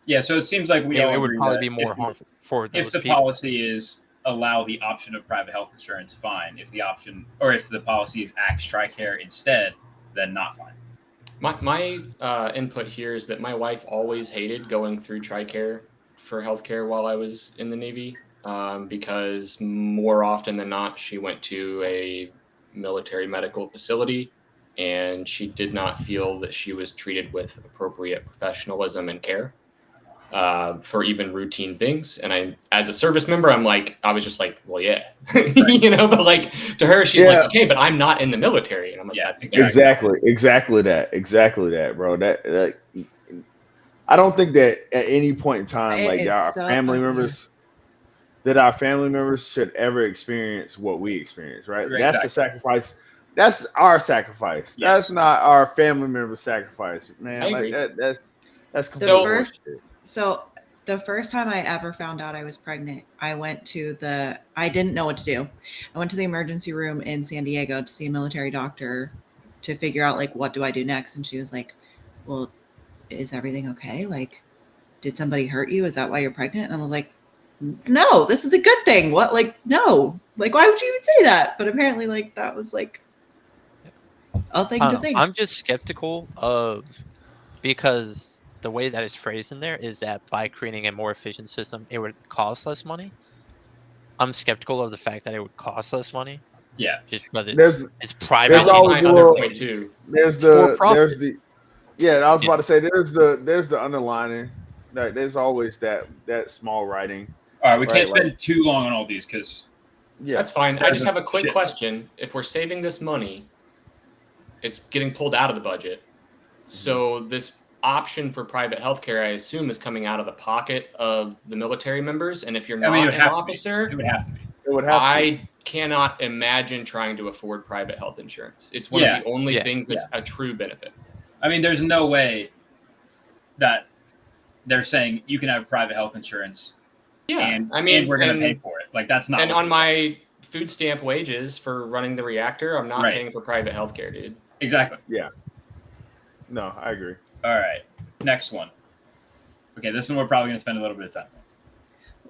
Yeah, so it seems like we all it would agree probably that be more if the- harmful for those If the people. policy is allow the option of private health insurance, fine. If the policy is axe TRICARE instead, then not fine. My input here is that my wife always hated going through TRICARE for healthcare while I was in the Navy, because more often than not, she went to a military medical facility and she did not feel that she was treated with appropriate professionalism and care for even routine things. And as a service member, I was just like, well, yeah, but like to her, she's like, okay, but I'm not in the military. And I'm like, that's exactly that, bro. That I don't think that at any point in time, our family members should ever experience what we experience, right? Exactly. That's the sacrifice. That's our sacrifice. Yes. That's not our family member sacrifice, man. I agree. That's completely So the first time I ever found out I was pregnant, I didn't know what to do. I went to the emergency room in San Diego to see a military doctor to figure out like, what do I do next? And she was like, well, is everything okay? Like, did somebody hurt you? Is that why you're pregnant? And I was like, no, this is a good thing. What? Like, no, like, why would you even say that? But apparently like that was like a thing to think. I'm just skeptical because the way that it's phrased in there is that by creating a more efficient system, it would cost less money. I'm skeptical of the fact that it would cost less money. Yeah, just because it's private. There's always another point too. I was about to say there's the underlining. There's always that small writing. All right, we can't spend too long on all these because that's fine. I just have a quick question. If we're saving this money, it's getting pulled out of the budget. So this option for private healthcare, I assume, is coming out of the pocket of the military members. And if you're I mean, it not would an have officer, to be. It would have to be. It would have to. I cannot imagine trying to afford private health insurance. It's one of the only things that's a true benefit. I mean, there's no way that they're saying you can have private health insurance. Yeah, and, I mean, and we're going to pay for it. Like, that's not. And on my food stamp wages for running the reactor, I'm not Right. paying for private healthcare, dude. Exactly. Yeah. No, I agree. All right. Next one. Okay, this one we're probably going to spend a little bit of time on.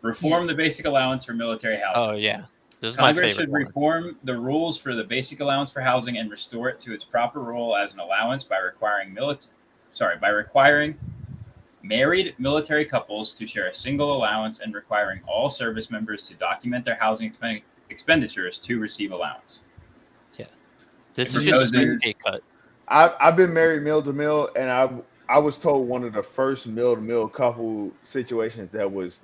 Reform the basic allowance for military housing. Oh yeah, this is my Congress favorite should one. reform the rules for the basic allowance for housing and restore it to its proper role as an allowance by requiring married military couples to share a single allowance and requiring all service members to document their housing expenditures to receive allowance. Yeah, this is just a pay cut. I've been married meal to meal, and I was told one of the first meal to meal couple situations that was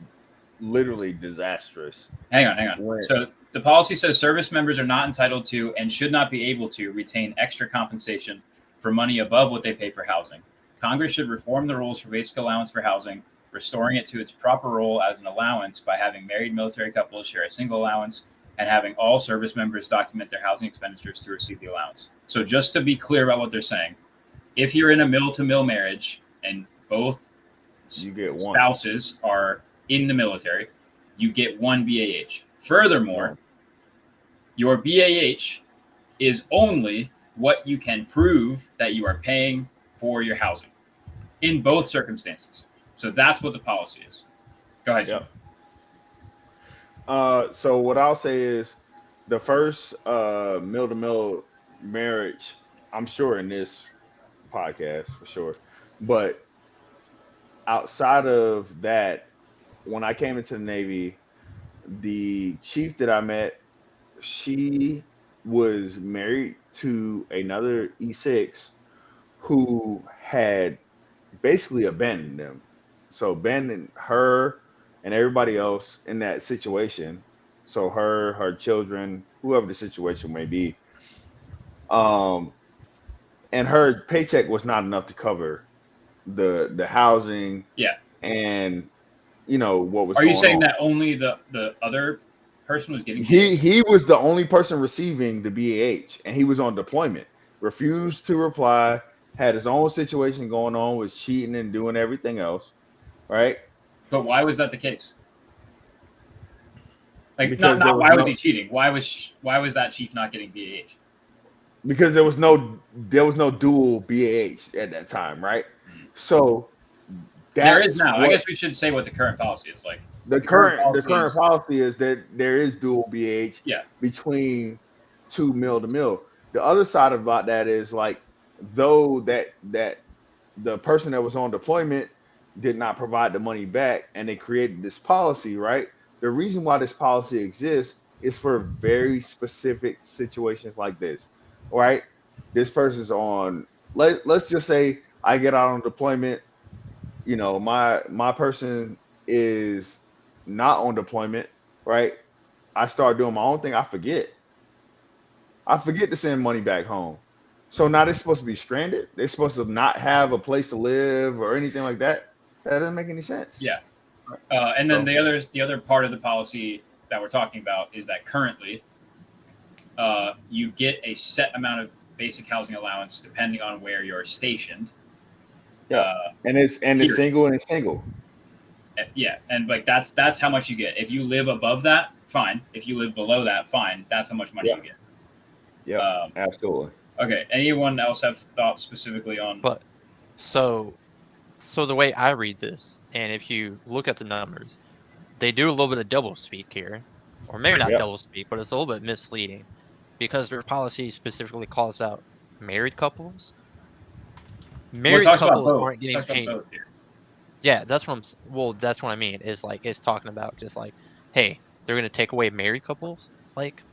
literally disastrous. Hang on. So the policy says service members are not entitled to and should not be able to retain extra compensation for money above what they pay for housing. Congress should reform the rules for basic allowance for housing, restoring it to its proper role as an allowance by having married military couples share a single allowance and having all service members document their housing expenditures to receive the allowance. So just to be clear about what they're saying, if you're in a mill-to-mill marriage and both spouses are in the military, you get one BAH. Furthermore, your BAH is only what you can prove that you are paying for your housing in both circumstances. So that's what the policy is. Go ahead, Jim. So what I'll say is the first mill-to-mill marriage, I'm sure in this podcast for sure, but outside of that, when I came into the Navy, the chief that I met, she was married to another E6 who had basically abandoned them. So abandoned her and everybody else in that situation. So her children, whoever the situation may be. And her paycheck was not enough to cover the housing. Yeah. And what was Are going you saying on. that only the other person was getting He was the only person receiving the BAH, and he was on deployment. Refused to reply, had his own situation going on, was cheating and doing everything else, right? But why was that the case? Like, Because not why was he cheating? Why was that chief not getting BAH? Because there was no dual BAH at that time, right? So there is now. I guess we should say what the current policy is like. The current policy is that there is dual BAH between two mill to mill. The other side about that is like, though that the person that was on deployment did not provide the money back and they created this policy, right? The reason why this policy exists is for very specific situations like this, right? This person's on, let's just say I get out on deployment, my person is not on deployment, right? I start doing my own thing. I forget to send money back home. So now they're supposed to be stranded. They're supposed to not have a place to live or anything like that. That doesn't make any sense. Yeah. And then the other part of the policy that we're talking about is that currently you get a set amount of basic housing allowance depending on where you're stationed. Yeah. And it's single. Yeah, and like that's how much you get. If you live above that, fine. If you live below that, fine. That's how much money you get. Yeah, absolutely. Okay. Anyone else have thoughts specifically on? But so the way I read this, and if you look at the numbers, they do a little bit of double speak here, or maybe not double speak, but it's a little bit misleading because their policy specifically calls out married couples. Married couples aren't getting paid. Yeah, that's what I mean. Is like it's talking about just like, hey, they're gonna take away married couples, like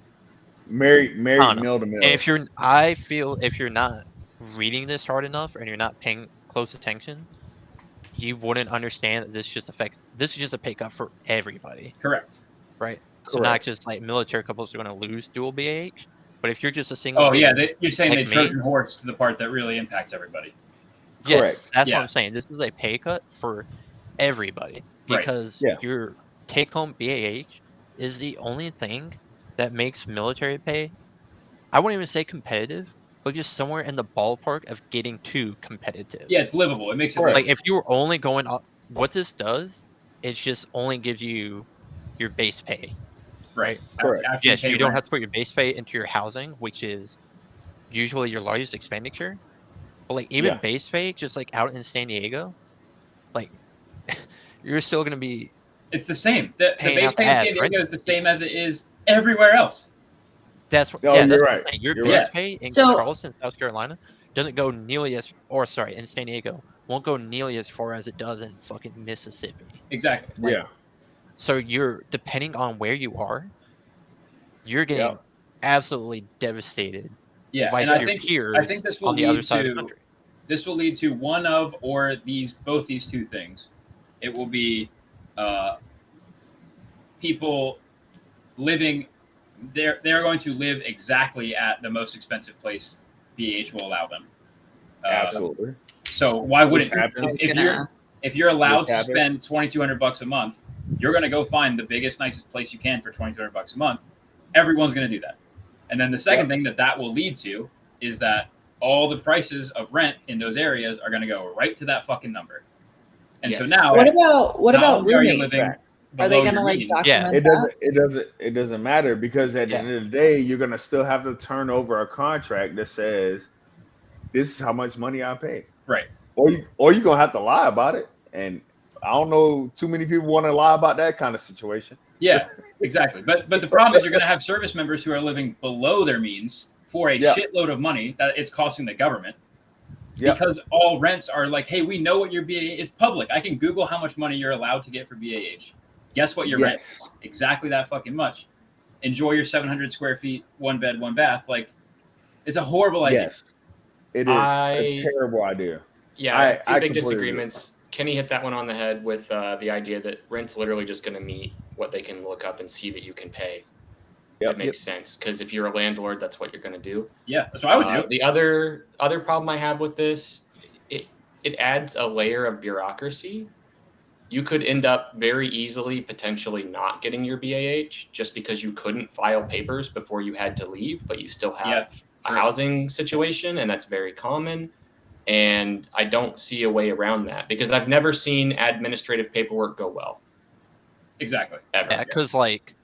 married meal to meal. I feel if you're not reading this hard enough and you're not paying close attention, you wouldn't understand that this is just a pay cut for everybody. Correct. Right. So not just like military couples are gonna lose dual BAH, but if you're just a single. Oh yeah, you're saying they Trojan horse to the part that really impacts everybody. Yes, Correct. that's what Yeah. I'm saying. This is a pay cut for everybody Right. because Yeah. your take-home BAH is the only thing that makes military pay, I wouldn't even say competitive, but just somewhere in the ballpark of getting to competitive. Yeah, it's livable. It makes it Correct. Like livable. if you were only going up, what this does is just only gives you your base pay, right? Correct. After you Yes, pay you don't rent. have to put your base pay into your housing, which is usually your largest expenditure. But like even Yeah. base pay, just like out in San Diego, like you're still gonna be It's the same. The paying base out the pay in San ass, right? Diego is the same as it is everywhere else. That's what, Oh, yeah, you're that's what I'm right. saying. Your You're base right. Yeah. pay in So Charleston, South Carolina, doesn't go nearly as, or sorry, in San Diego, won't go nearly as far as it does in fucking Mississippi. Exactly. Like, Yeah. so you're depending on where you are, you're getting Yep. absolutely devastated Yeah, and vice I your think peers this will on the other lead side of the to country. one of or both these two things. It will be people living. They're going to live exactly at the most expensive place BH will allow them. Absolutely. So why Which wouldn't you? happens. I was gonna ask. If you're allowed Which to happens. spend $2,200 a month, you're going to go find the biggest, nicest place you can for $2,200 a month. Everyone's going to do that. And then the second thing that will lead to is that all the prices of rent in those areas are going to go right to that fucking number. And so Yes. now, What about not only are you roommates? living Are they below gonna your like means, Yeah. document It that? doesn't matter because at the Yeah. end of the day, you're gonna still have to turn over a contract that says this is how much money I pay. right? Or you're gonna have to lie about it. And I don't know too many people want to lie about that kind of situation. Yeah, exactly. But the problem is you're going to have service members who are living below their means for a Yeah. shitload of money that it's costing the government. Yeah. Because all rents are like, hey, we know what your BAH is public. I can Google how much money you're allowed to get for BAH. Guess what your rent Yes. is? Exactly that fucking much. Enjoy your 700 square feet, one bed, one bath. Like, it's a horrible idea. Yes. It is a terrible idea. Yeah, I I have two big completely agree. disagreements. Kenny hit that one on the head with the idea that rent's literally just going to meet what they can look up and see that you can pay. Yep. That makes sense because if you're a landlord, that's what you're going to do. Yeah, that's what I would do. The other problem I have with this, it adds a layer of bureaucracy. You could end up very easily potentially not getting your BAH just because you couldn't file papers before you had to leave, but you still have a housing situation, and that's very common. And I don't see a way around that because I've never seen administrative paperwork go well. Exactly. Ever. Yeah, because like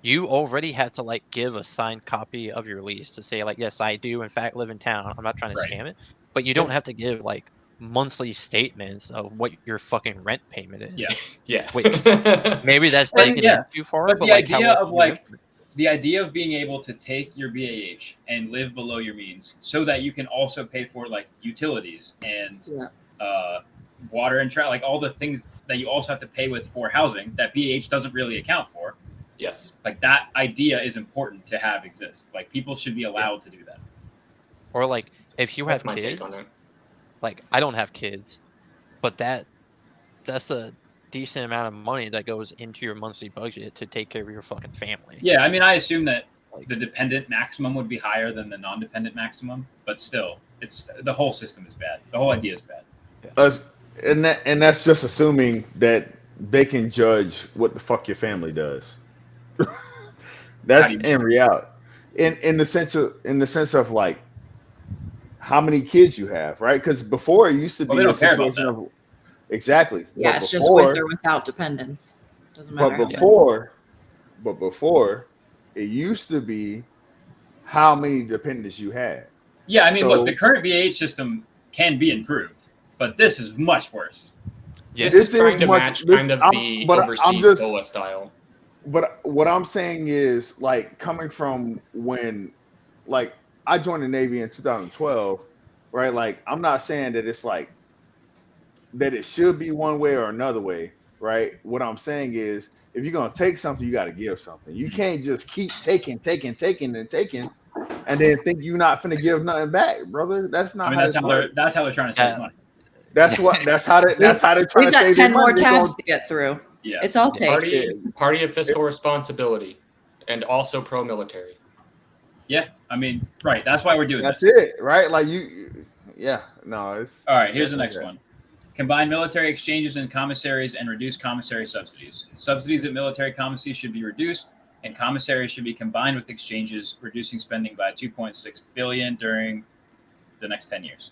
you already have to like give a signed copy of your lease to say like, yes, I do in fact live in town. I'm not trying to scam it, but you don't have to give like monthly statements of what your fucking rent payment is. Yeah. Yeah. Which maybe that's taking it too far. But the like, idea how else of do you like implement this? the idea of being able to take your BAH and live below your means so that you can also pay for like utilities and water and like all the things that you also have to pay with for housing that BAH doesn't really account for. Yes. Like that idea is important to have exist. Like people should be allowed to do that. Or like if you That's have my kids, take on it. like I don't have kids, but that's a decent amount of money that goes into your monthly budget to take care of your fucking family. Yeah, I mean, I assume that the dependent maximum would be higher than the non-dependent maximum, but still, it's the whole system is bad. The whole idea is bad. And that's just assuming that they can judge what the fuck your family does. That's in reality. In the sense of like how many kids you have, right? Because before it used to be a situation of exactly. Yeah, it's just with or without dependents. Doesn't matter. But before it used to be how many dependents you had. Yeah, I mean, look, the current BAH system can be improved, but this is much worse. This is trying to match kind of the overseas BOA style. But what I'm saying is, like, coming from when, like, I joined the Navy in 2012, right? Like, I'm not saying that it's like that it should be one way or another way, right? What I'm saying is, if you're gonna take something, you got to give something. You can't just keep taking, and then think you're not finna give nothing back, brother. That's not. I mean, that's how they're trying to save money. That's how they're trying We've to save got 10 more money. tabs to get through. Yeah, it's all take. Party of fiscal responsibility, and also pro-military. Yeah, I mean, right. That's why we're doing this. That's it, right? Like you Yeah, no, it's All right, it's here's the definitely next one. Combine military exchanges and commissaries and reduce commissary subsidies. Subsidies at military commissaries should be reduced, and commissaries should be combined with exchanges, reducing spending by $2.6 billion during the next 10 years.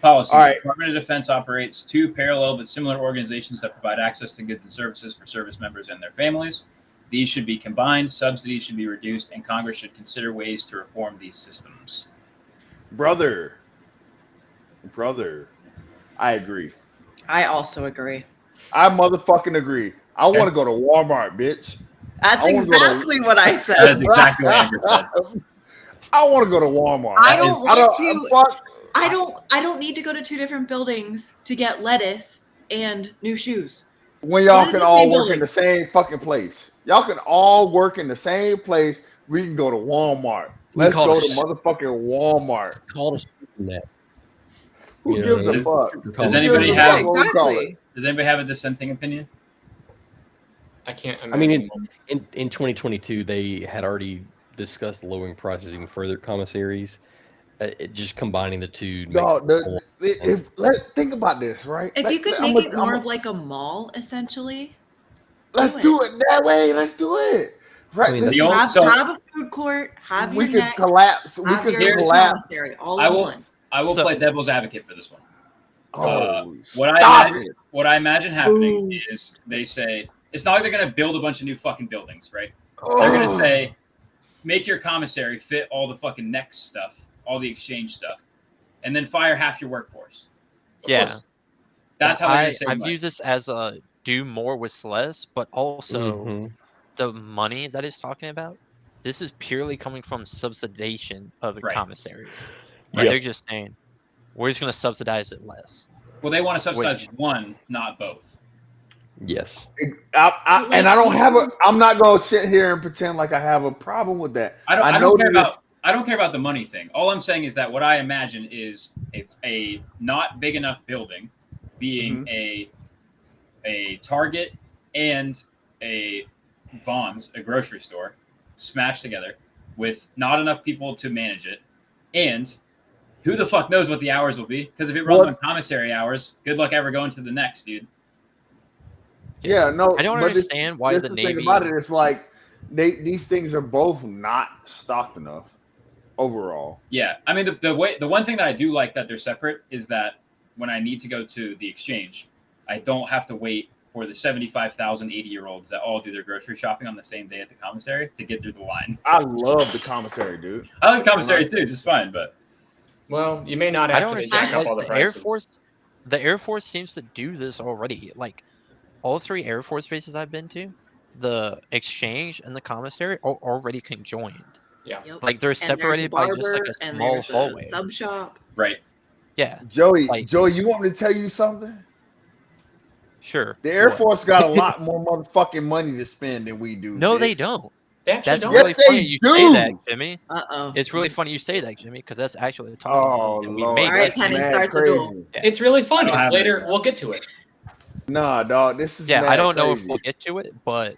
Policy. All right. The Department of Defense operates two parallel but similar organizations that provide access to goods and services for service members and their families. These should be combined, subsidies should be reduced, and Congress should consider ways to reform these systems. Brother, I agree. I also agree. I motherfucking agree. I want to go to Walmart, bitch. That's I wanna go to- exactly what I That said. is exactly what Amber said. I want to go to Walmart. I don't want to. Fuck. I don't need to go to two different buildings to get lettuce and new shoes. When y'all What is can this all same work building? in the same fucking place. Y'all can all work in the same place. We can go to Walmart. Let's call go it to motherfucking Walmart. Called a super net. Who You know, gives a it's fuck? super Does common. anybody Who gives a have- fuck what we call it? Exactly. Does anybody have a dissenting opinion? I can't imagine. I mean, in 2022, they had already discussed lowering prices even further at commissaries. Just combining the two. No, makes think about this, right? If you could make it more of like a mall, essentially. Let's do it that way. Let's do it. Right. I mean, This- The only- Have, so- have a food court, have we your could next, collapse. We have could your collapse. commissary, all I in will- one. I will So- play devil's advocate for this one. Oh, What it. I imagine happening Ooh. is they say it's not like they're going to build a bunch of new fucking buildings, right? They're going to say, make your commissary fit all the fucking next stuff, all the exchange stuff, and then fire half your workforce. Of Yeah. course. That's how they're going to save I money. view this as a do more with less, but also Mhm. the money that it's talking about. This is purely coming from subsidization of the Right. commissaries. Yeah. They're just saying we're just going to subsidize it less. Well, they want to subsidize Which- one, not both. Yes. And I don't have a. I'm not gonna sit here and pretend like I have a problem with that. I don't know care that about. I don't care about the money thing. All I'm saying is that what I imagine is a not big enough building being a Target and a Vaughn's, a grocery store, smashed together with not enough people to manage it. And who the fuck knows what the hours will be? Because if it runs What? on commissary hours, good luck ever going to the next, dude. Yeah, no. I don't but understand why this the thing Navy. about it is like these things are both not stocked enough overall. Yeah, I mean the one thing that I do like that they're separate is that when I need to go to the exchange, I don't have to wait for the 75,000 80-year-olds that all do their grocery shopping on the same day at the commissary to get through the line. I love the commissary, dude. I like the commissary too, just fine, but well, you may not I don't actually jack understand. up all Like the the Air prices. Force, the Air Force seems to do this already. Like all three Air Force bases I've been to, the exchange and the commissary are already conjoined. Yeah. Yep. Like they're And there's a separated by just like barber, a and small there's hallway. a sub shop. right. Yeah, Joey, Like- you want me to tell you something? sure. The Air What? Force got a lot more motherfucking money to spend than we do. No, bitch. they don't. They actually That's don't. Yes, really they funny you say that, do. Jimmy. Uh-oh. It's really funny you say that, Jimmy, because that's actually a talking Oh point that we Lord, make. All right, that's Kenny, mad start the crazy. duel. It's really fun. I don't It's have later. it. We'll get to it. Nah, dog, this is Yeah, mad I don't know if crazy. we'll get to it, but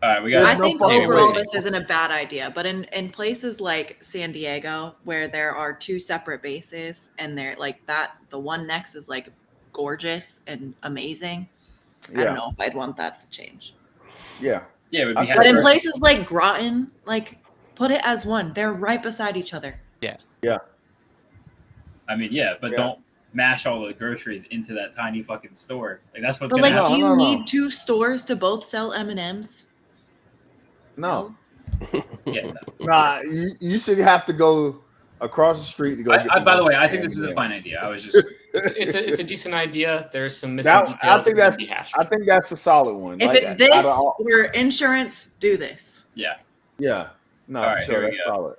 All right, we There's got I no think fucking overall way. this isn't a bad idea, but in places like San Diego where there are two separate bases and they're like that, the one next is like gorgeous and amazing. I don't Yeah, know if I'd want that to change. yeah. yeah, it would I be feel But in half- places like Groton, like put it as one. They're right beside each other. I mean, yeah, but Yeah. don't mash all the groceries into that tiny fucking store. Like that's what's But gonna like, happen. do you No. need two stores to both sell M&Ms? No, Yeah. nah. You should have to go across the street to go. get By the way, I think this is a M&Ms. fine idea. I was just It's a decent idea. There's some missing That, details. I think that that's need to be hashed. I think that's a solid one. If Like, it's out this of all- or insurance, do this. yeah. yeah, no, All right, sure, here we that's go. solid.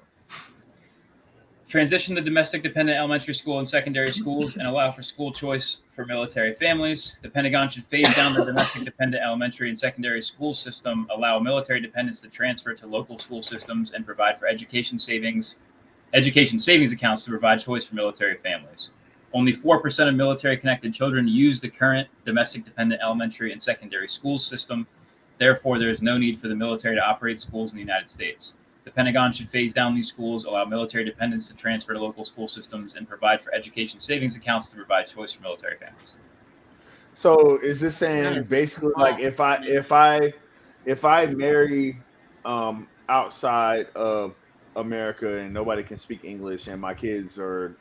Transition the domestic dependent elementary school and secondary schools and allow for school choice for military families. The Pentagon should phase down the domestic dependent elementary and secondary school system, allow military dependents to transfer to local school systems, and provide for education savings accounts to provide choice for military families. Only 4% of military connected children use the current domestic dependent elementary and secondary school system. Therefore, there is no need for the military to operate schools in the United States. The Pentagon should phase down these schools, allow military dependents to transfer to local school systems, and provide for education savings accounts to provide choice for military families. So is this That saying is a basically small like if I marry outside of America and nobody can speak English and my kids are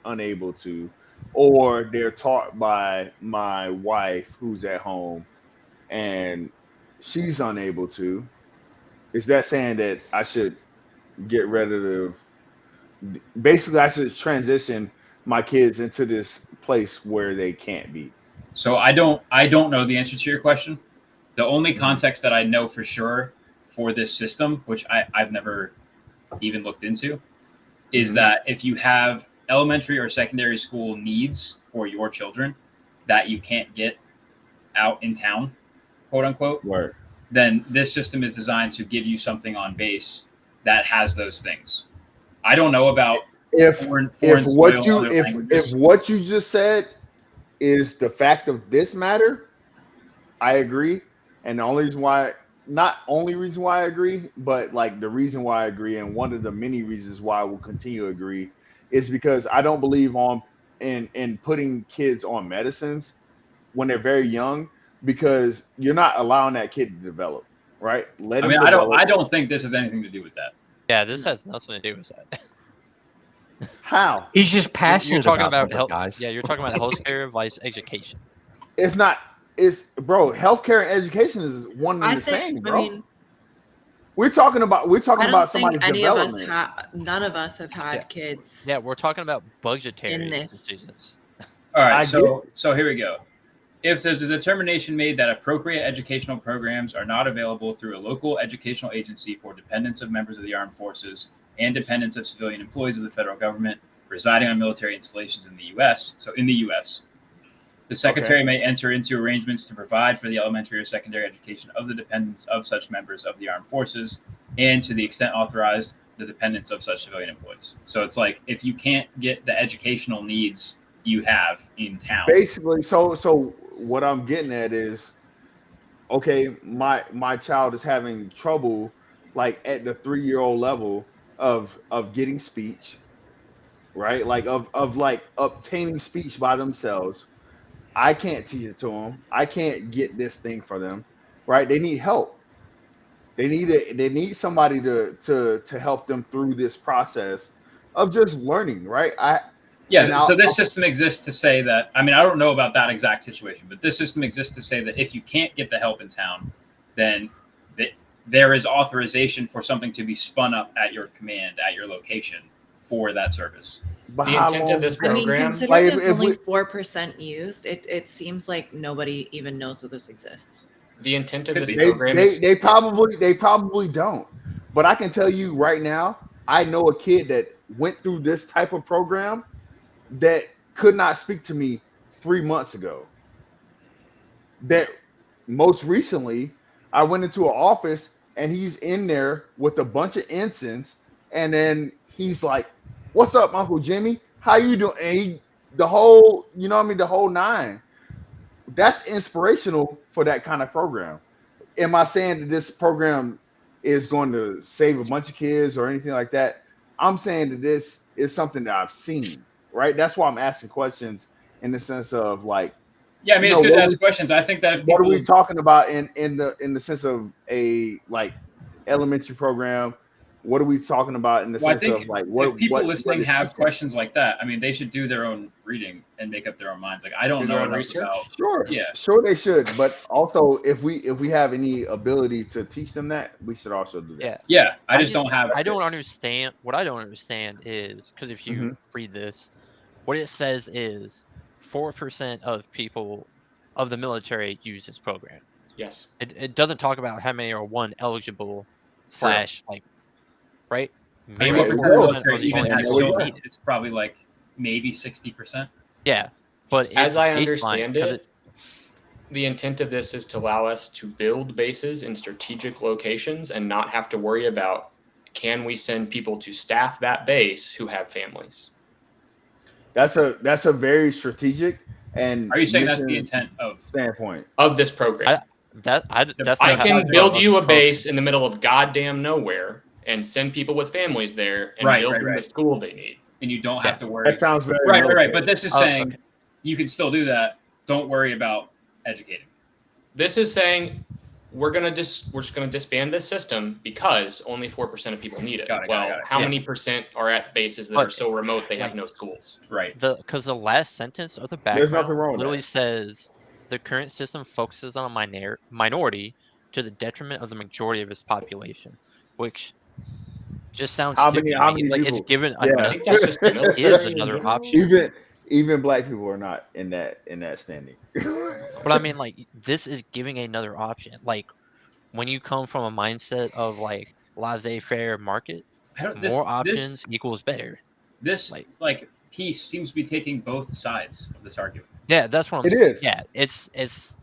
unable to, or they're taught by my wife who's at home and she's unable to, is that saying that I should get rid of basically I should transition my kids into this place where they can't be? So I don't know the answer to your question. The only context that I know for sure for this system, which I've never even looked into, is that if you have elementary or secondary school needs for your children that you can't get out in town, quote unquote, Right. then this system is designed to give you something on base that has those things. I don't know about foreign soil, other languages. If what you just said is the fact of this matter, I agree. And the only reason why, not only reason why I agree, but like the reason why I agree, and one of the many reasons why I will continue to agree, is because I don't believe in putting kids on medicines when they're very young, because you're not allowing that kid to develop, right? Let I him mean, develop. I don't think this has anything to do with that. Yeah, this has nothing to do with that. How? He's just passionate You're talking about something, health, guys. Yeah, you're talking about healthcare, vice education. It's not. It's bro. Healthcare and education is one and the same, bro. I mean, we're talking about I don't think somebody's any of us development. none of us have had kids. Yeah, we're talking about budgetary In this. decisions. All right, I so here we go. If there's a determination made that appropriate educational programs are not available through a local educational agency for dependents of members of the armed forces and dependents of civilian employees of the federal government residing on military installations in the U.S., so in the U.S., the Secretary may enter into arrangements to provide for the elementary or secondary education of the dependents of such members of the armed forces and, to the extent authorized, the dependents of such civilian employees. So it's like if you can't get the educational needs you have in town. Basically, so what I'm getting at is, okay, my child is having trouble like at the 3-year-old level of getting speech, right? Like of like obtaining speech by themselves. I can't teach it to them. I can't get this thing for them, right? They need help. They need somebody to help them through this process of just learning, right? So this system exists to say that, I mean, I don't know about that exact situation, but this system exists to say that if you can't get the help in town, then there is authorization for something to be spun up at your command, at your location for that service. But The intent of this I mean, program, considering there's only 4% used, it seems like nobody even knows that this exists. the intent of this They program is probably don't. But I can tell you right now, I know a kid that went through this type of program that could not speak to me 3 months ago. That most recently, I went into an office and he's in there with a bunch of ensigns, and then he's like, "What's up, Uncle Jimmy? How you doing?" And the whole, you know what I mean, the whole nine. That's inspirational for that kind of program. Am I saying that this program is going to save a bunch of kids or anything like that? I'm saying that this is something that I've seen, right? That's why I'm asking questions in the sense of like, yeah, I mean, it's good to ask questions. I think that if what are we talking about in the sense of a like elementary program? What are we talking about in the sense of like what if people what listening is have teaching? questions like that, I mean, they should do their own reading and make up their own minds. Like, I don't know enough about. Sure they should, but also if we have any ability to teach them that, we should also do that. Yeah. I just don't have. I don't understand. What I don't understand is because if you read this, what it says is 4% of people of the military use this program. Yes. It doesn't talk about how many are one eligible / like, right? I mean, Maybe what 4% are the even only has people who children, need it. it's probably like maybe 60%. Yeah, but As it's I baseline understand 'cause it, the intent of this is to allow us to build bases in strategic locations and not have to worry about, can we send people to staff that base who have families? That's a very strategic and Are you saying that's the mission intent of standpoint of this program? that's I not can how- build you a base in the middle of goddamn nowhere and send people with families there and Right, build right, them the right. school they need. And you don't have to worry. That sounds very right. military. But this is Oh, saying okay. you can still do that. Don't worry about educating. This is saying we're just gonna disband this system because only 4% of people need it. Got it. How Yeah. many percent are at bases that But, are so remote they have like, no schools? Right. Because the last sentence of the There's nothing background wrong with literally that. says the current system focuses on a minority to the detriment of the majority of its population, which just sounds How stupid. many Like, people? it's given Yeah. another. I think that's just the This military gives in another general. option. Even black people are not in that standing. But I mean, like, this is giving another option. Like, when you come from a mindset of like laissez-faire market, I don't, more options equals better. This Like- piece seems to be taking both sides of this argument. Yeah, that's what I'm It saying. is. Yeah, it's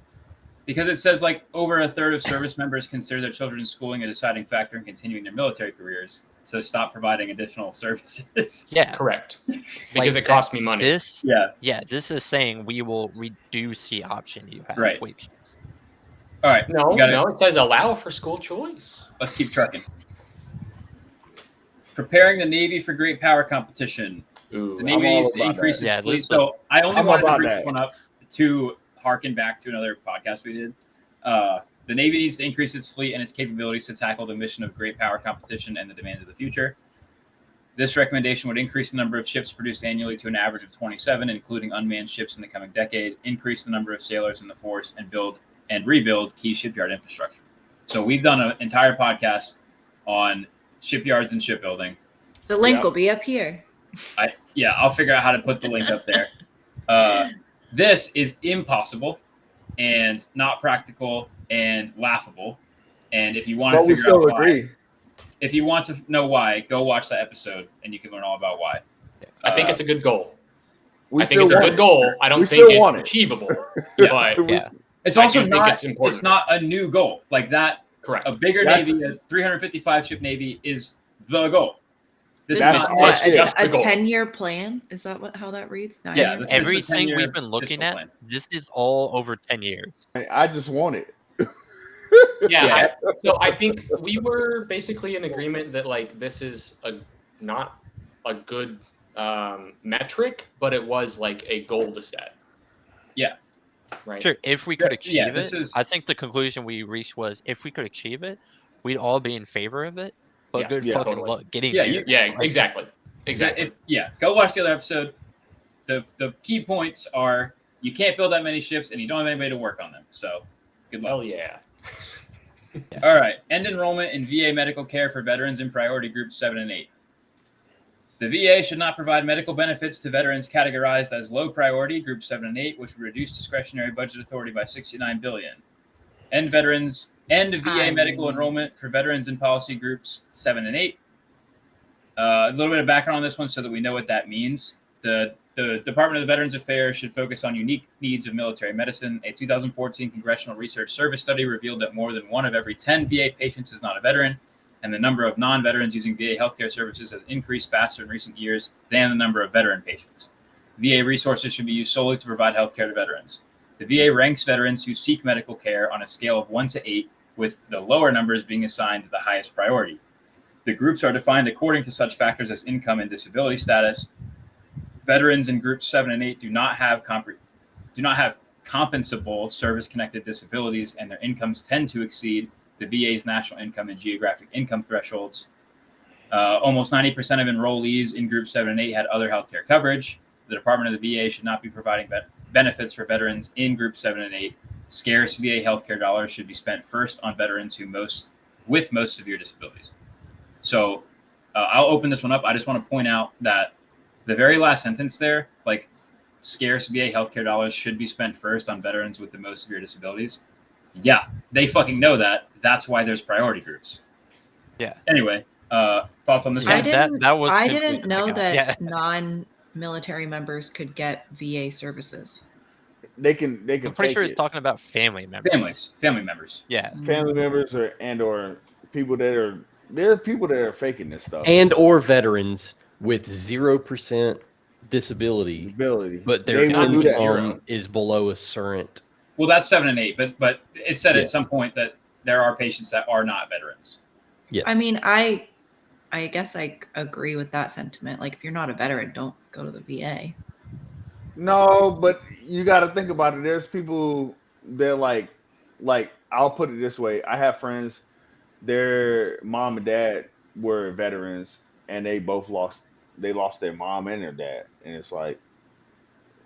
Because it says like over a third of service members consider their children's schooling a deciding factor in continuing their military careers. So stop providing additional services. yeah. Correct. Because Like it costs me money. This Yeah. this is saying we will reduce the option you have. Right. Which All right. No, we gotta- it says allow for school choice. Let's keep trucking. Preparing the Navy for great power competition. Ooh, The Navy all needs to about increase that. its Yeah, fleet. this is So I only I'm wanted to about bring that. this one up to harken back to another podcast we did. The Navy needs to increase its fleet and its capabilities to tackle the mission of great power competition and the demands of the future. This recommendation would increase the number of ships produced annually to an average of 27, including unmanned ships in the coming decade, increase the number of sailors in the force, and build and rebuild key shipyard infrastructure. So we've done an entire podcast on shipyards and shipbuilding. The link Yep. will be up here. I'll figure out how to put the link up there. This is impossible and not practical and laughable. And if you want But to we figure out still why, agree. if you want to know why, go watch that episode and you can learn all about why. I think it's a good goal. We I think it's a still good want it. goal. I don't We think still it's want it. achievable. Yeah. But yeah. It's I also do think not. it's important. It's not a new goal like that. correct. A bigger That's- Navy, a 355 ship Navy, is the goal. This That's is all what, it is. Just the a goal. 10-year plan? Is that how that reads? 9 Yeah, year this plan? is a Everything 10-year we've been looking fiscal at, plan. this is all over 10 years. I just want it. Yeah. So I think we were basically in agreement that like this is not a good metric, but it was like a goal to set. Yeah. Right. Sure, if we could Yeah, achieve this it, is- I think the conclusion we reached was if we could achieve it, we'd all be in favor of it. But Yeah, good yeah, fucking totally. luck getting Yeah, there. Yeah. Like, Exactly. Exactly. Go watch the other episode. The key points are you can't build that many ships and you don't have anybody to work on them. So good luck. Hell yeah. All right. End enrollment in VA medical care for veterans in priority groups 7 and 8. The VA should not provide medical benefits to veterans categorized as low priority, groups 7 and 8, which would reduce discretionary budget authority by $69 billion. End VA medical enrollment for veterans in policy groups 7 and 8. A little bit of background on this one so that we know what that means. The Department of the Veterans Affairs should focus on unique needs of military medicine. A 2014 Congressional Research Service study revealed that more than 1 of every 10 VA patients is not a veteran, and the number of non-veterans using VA healthcare services has increased faster in recent years than the number of veteran patients. VA resources should be used solely to provide healthcare to veterans. The VA ranks veterans who seek medical care on a scale of 1 to 8, with the lower numbers being assigned the highest priority. The groups are defined according to such factors as income and disability status. Veterans in groups 7 and 8 do not have compensable service-connected disabilities, and their incomes tend to exceed the VA's national income and geographic income thresholds. Almost 90% of enrollees in group 7 and 8 had other healthcare coverage. The Department of the VA should not be providing benefits for veterans in group 7 and 8. Scarce VA healthcare dollars should be spent first on veterans with most severe disabilities. So I'll open this one up. I just want to point out that the very last sentence there, like scarce VA healthcare dollars should be spent first on veterans with the most severe disabilities. Yeah, they fucking know that. That's why there's priority groups. Yeah. Anyway, thoughts on this Yeah, one? I didn't know that Yeah. non-military members could get VA services. They can I'm pretty take sure it's it. talking about family members. Family members. Yeah. Family members or people that are there are people that are faking this stuff. And or veterans with 0% disability, Ability. but their They will do that. income is below a certain. Well, that's 7 and 8, but it said Yes. at some point that there are patients that are not veterans. Yes. I mean, I I guess I agree with that sentiment. Like, if you're not a veteran, don't go to the VA. No, but you got to think about it. There's people that like I'll put it this way. I have friends, their mom and dad were veterans, and they both lost their mom and their dad, and it's like,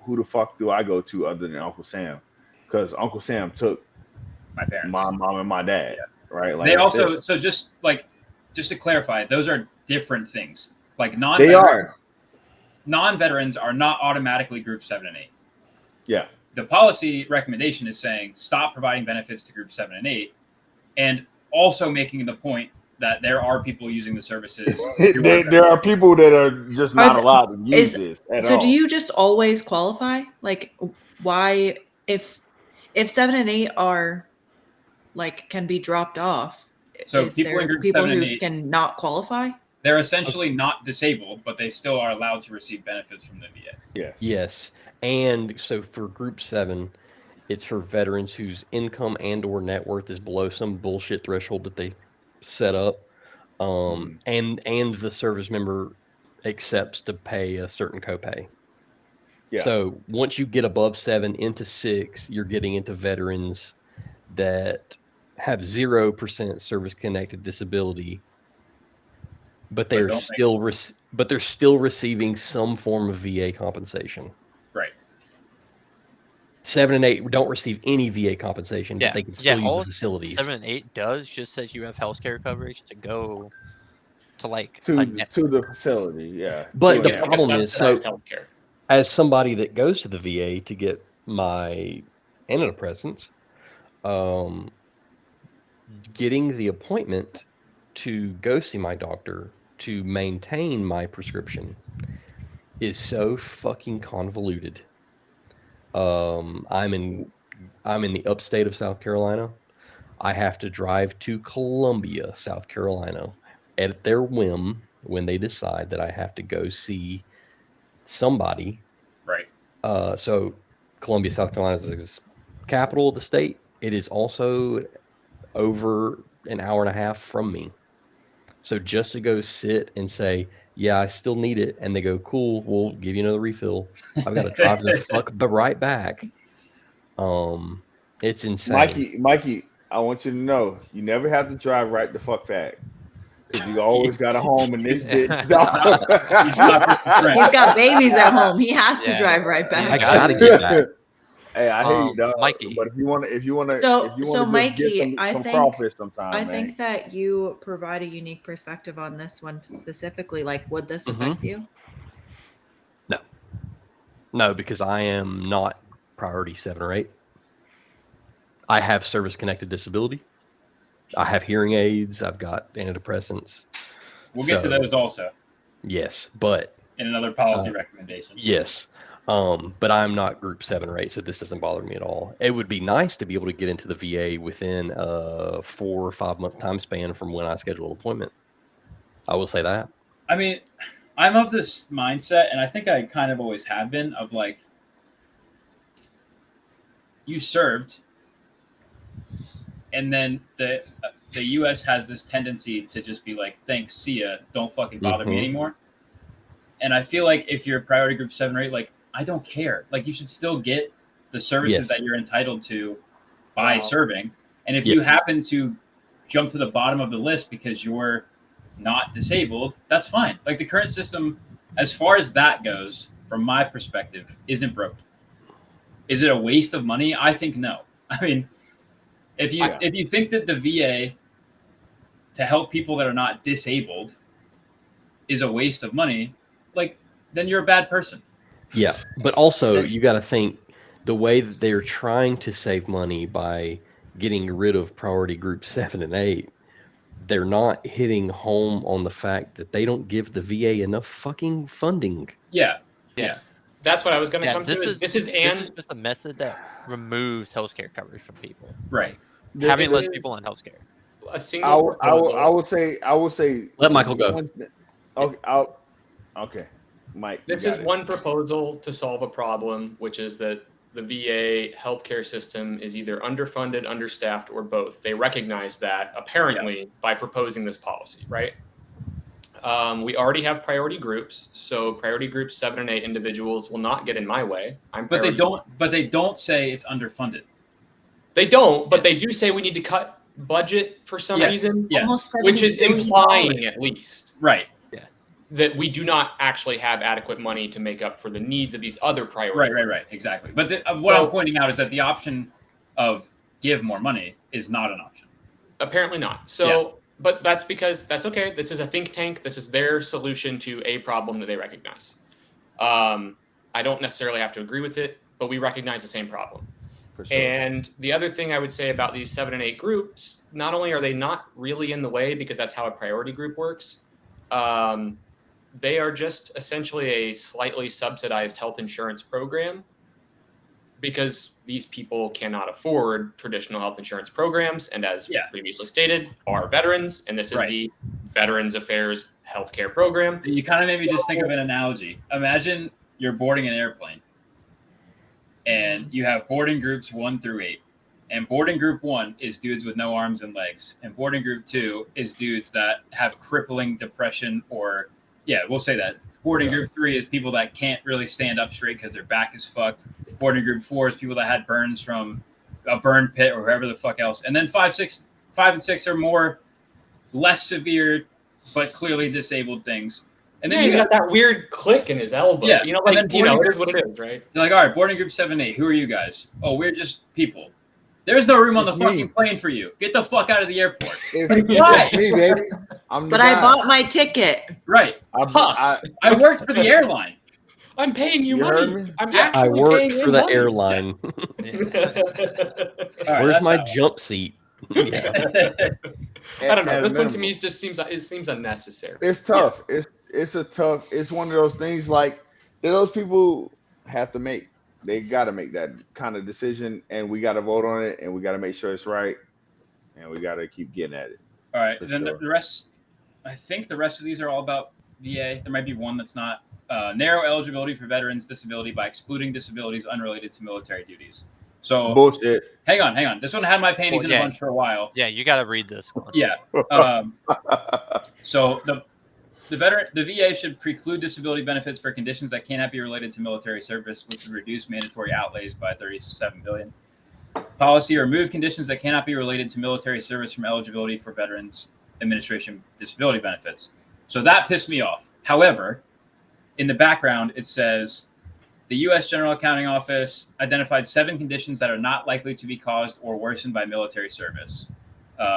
who the fuck do I go to other than Uncle Sam? Because Uncle Sam took My parents. my mom and my dad, right? Like They that's also it. so just to clarify, those are different things. Like They are, non-veterans are not automatically group 7 and 8. yeah. The policy recommendation is saying stop providing benefits to group 7 and 8, and also making the point that there are people using the services. There are people that are just not allowed to use this at all. So do you just always qualify? Like, why if 7 and 8 are like can be dropped off? So is people in there group people 7 and who 8 can not qualify? They're essentially not disabled, but they still are allowed to receive benefits from the VA. Yes. Yes. And so for Group 7, it's for veterans whose income and/or net worth is below some bullshit threshold that they set up. And the service member accepts to pay a certain copay. Yeah. So once you get above 7 into 6, you're getting into veterans that have 0% service-connected disability, but they're still receiving some form of VA compensation. Right. 7 and 8 don't receive any VA compensation, Yeah, but they can still use all the facilities. 7 and 8 does just says you have healthcare coverage to go to like to the facility, yeah. But the Like a problem is, so subsidized healthcare. as somebody that goes to the VA to get my antidepressants, getting the appointment to go see my doctor to maintain my prescription is so fucking convoluted. I'm in the upstate of South Carolina. I have to drive to Columbia, South Carolina, at their whim when they decide that I have to go see somebody. Right. So Columbia, South Carolina is the capital of the state. It is also over an hour and a half from me. So just to go sit and say, yeah, I still need it, and they go, cool, we'll give you another refill. I've got to drive the fuck right back. It's insane. Mikey, I want you to know you never have to drive right the fuck back. Because you always got a home in this bitch. He's got babies at home. He has to drive right back. I gotta get back. Hey, I hear you, dog. Mikey. But if you want to, So just Mikey, get I some think crawfish sometime, I man. think that you provide a unique perspective on this one specifically. Like, would this affect you? No, because I am not priority 7 or 8. I have service-connected disability. I have hearing aids. I've got antidepressants. We'll get to those also. Yes, but in another policy recommendation. Yes, but I'm not group 7 or 8, so this doesn't bother me at all. It would be nice to be able to get into the VA within a 4 or 5 month time span from when I schedule an appointment. I will say that. I mean, I'm of this mindset, and I think I kind of always have been, of like, you served, and then the U.S. has this tendency to just be like, thanks, see ya, don't fucking bother me anymore. And I feel like if you're priority group 7 or 8, like, I don't care. Like, you should still get the services that you're entitled to by serving. And if you happen to jump to the bottom of the list because you're not disabled, that's fine. Like, the current system, as far as that goes, from my perspective, isn't broken. Is it a waste of money? I think no. I mean, if you think that the VA to help people that are not disabled is a waste of money, like, then you're a bad person. Yeah, but also you got to think the way that they're trying to save money by getting rid of priority group 7 and 8. They're not hitting home on the fact that they don't give the VA enough fucking funding. Yeah. That's what I was going to come to. This is just a method that removes healthcare coverage from people. Right. Having less people on healthcare. A single I would say. Let Michael go. Okay, Mike. This is one proposal to solve a problem, which is that the VA healthcare system is either underfunded, understaffed, or both. They recognize that apparently by proposing this policy, right? We already have priority groups, so priority groups 7 and 8 individuals will not get in my way. But they don't say it's underfunded. They don't, but they do say we need to cut budget for some reason. Yes. Almost Which is $70 billion. implying, at least, Right. that we do not actually have adequate money to make up for the needs of these other priorities. Right. Exactly. But what I'm pointing out is that the option of give more money is not an option. Apparently not. So, but that's because that's okay. This is a think tank. This is their solution to a problem that they recognize. I don't necessarily have to agree with it, but we recognize the same problem. For sure. And the other thing I would say about these 7 and 8 groups, not only are they not really in the way because that's how a priority group works, they are just essentially a slightly subsidized health insurance program because these people cannot afford traditional health insurance programs. And as previously stated, are veterans. And this is the Veterans Affairs Healthcare Program. You kind of made me just think of an analogy. Imagine you're boarding an airplane and you have boarding groups 1 through 8. And boarding group 1 is dudes with no arms and legs. And boarding group 2 is dudes that have crippling depression or, we'll say that. Boarding group 3 is people that can't really stand up straight because their back is fucked. Boarding group 4 is people that had burns from a burn pit or whoever the fuck else. And then 5 and 6 are more less severe, but clearly disabled things. And then he's got that weird click in his elbow. Yeah. You know, like, it is what it is, right? They're like, all right, boarding group 7, 8. Who are you guys? Oh, we're just people. There's no room on the fucking plane for you. Get the fuck out of the airport. It's me, baby. I'm the But I guy. bought my ticket. Right. Tough. I worked for the airline. I'm paying you heard money. me? I'm I actually worked paying for you the money. airline. All right, Where's that's my that jump seat? I don't know. At This one to minimum. me just seems unnecessary. It's tough. It's one of those things like that those people have to make. They got to make that kind of decision, and we got to vote on it, and we got to make sure it's right, and we got to keep getting at it. All right. For Then sure. the rest, I think the rest of these are all about VA. There might be one that's not. Narrow eligibility for veterans' disability by excluding disabilities unrelated to military duties. So Bullshit. hang on. This one had my panties in a bunch for a while. Yeah, you got to read this one. Yeah. So the VA should preclude disability benefits for conditions that cannot be related to military service, which would reduce mandatory outlays by $37 billion. Policy remove conditions that cannot be related to military service from eligibility for Veterans Administration disability benefits. So that pissed me off. However, in the background, it says the U.S. General Accounting Office identified 7 conditions that are not likely to be caused or worsened by military service.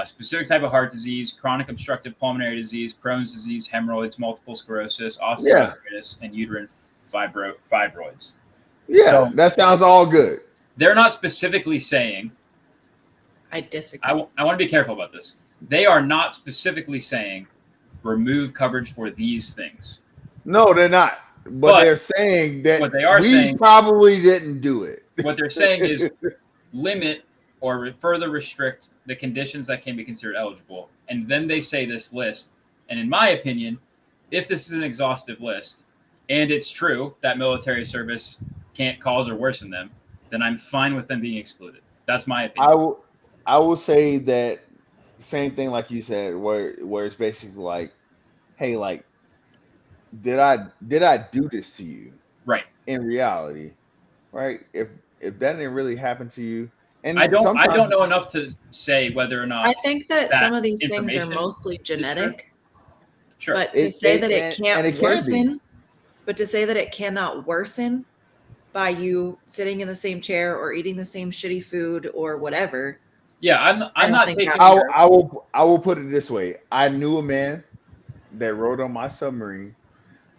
Specific type of heart disease, chronic obstructive pulmonary disease, Crohn's disease, hemorrhoids, multiple sclerosis, osteoarthritis, and uterine fibroids. Yeah, So- that sounds all good. They're not specifically saying, I disagree. I want to be careful about this. They are not specifically saying remove coverage for these things. No, they're not. But they're saying that what they are we saying- probably didn't do it. What they're saying is limit or further restrict the conditions that can be considered eligible. And then they say this list. And in my opinion, if this is an exhaustive list and it's true that military service can't cause or worsen them, then I'm fine with them being excluded. That's my opinion. I will say that same thing like you said, where it's basically like, hey, like, did I do this to you? Right. In reality, right? If that didn't really happen to you, and I don't sometimes- know enough to say whether or not I think that that some of these things are information mostly genetic. Sure. But to say that it can't and it can be. worsen, but to say that it cannot worsen by you sitting in the same chair or eating the same shitty food or whatever. Yeah, I'm don't not think taking that's I will put it this way. I knew a man that rode on my submarine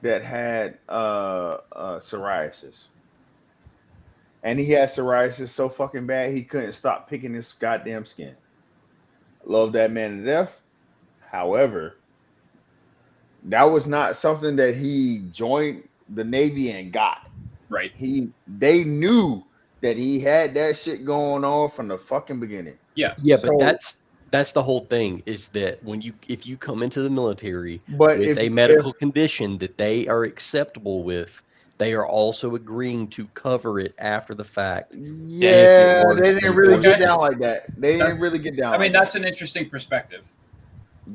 that had psoriasis. And he had psoriasis so fucking bad he couldn't stop picking his goddamn skin. Love that man to death. However, that was not something that he joined the Navy and got. Right. They knew that he had that shit going on from the fucking beginning. Yeah. Yeah, So- but that's the whole thing, is that if you come into the military But with if- a medical condition that they are acceptable with, they are also agreeing to cover it after the fact. Yeah, works, they didn't then really works. get down like that. They That's- didn't really get down. I mean, like that's an interesting perspective.